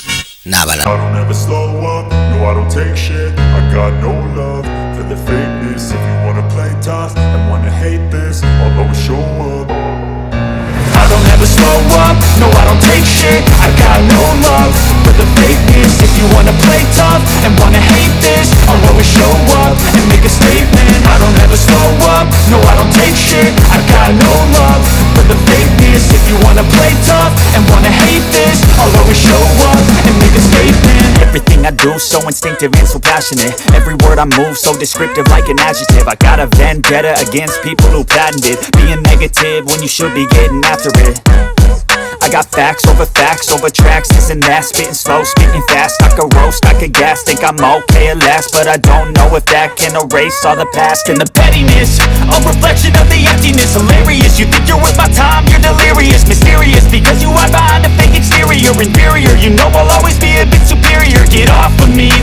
n'abalala. I don't ever slow up, no I don't take shit. I got no love for the fakeness. If you wanna play tough and wanna hate this, I'll always show up. I don't ever slow up, no I don't take shit. I got no love for the fakeness. If you wanna play tough and wanna hate this, I'll always show up and make a statement. I don't ever slow up, no I don't take shit. I got no love for the fakeness. If you wanna play tough and wanna hate this, I'll always show up and make a statement. Everything I do so instinctive and so passionate. Every word I move so descriptive like an adjective. I got a vendetta against people who patented being negative when you should be getting after it. I got facts over tracks, this and that. Spitting slow, spitting fast, I could roast, I could gas. Think I'm okay at last, but I don't know if that can erase all the past. And the pettiness, a reflection of the emptiness. Hilarious, you think you're worth my time, you're delirious. Mysterious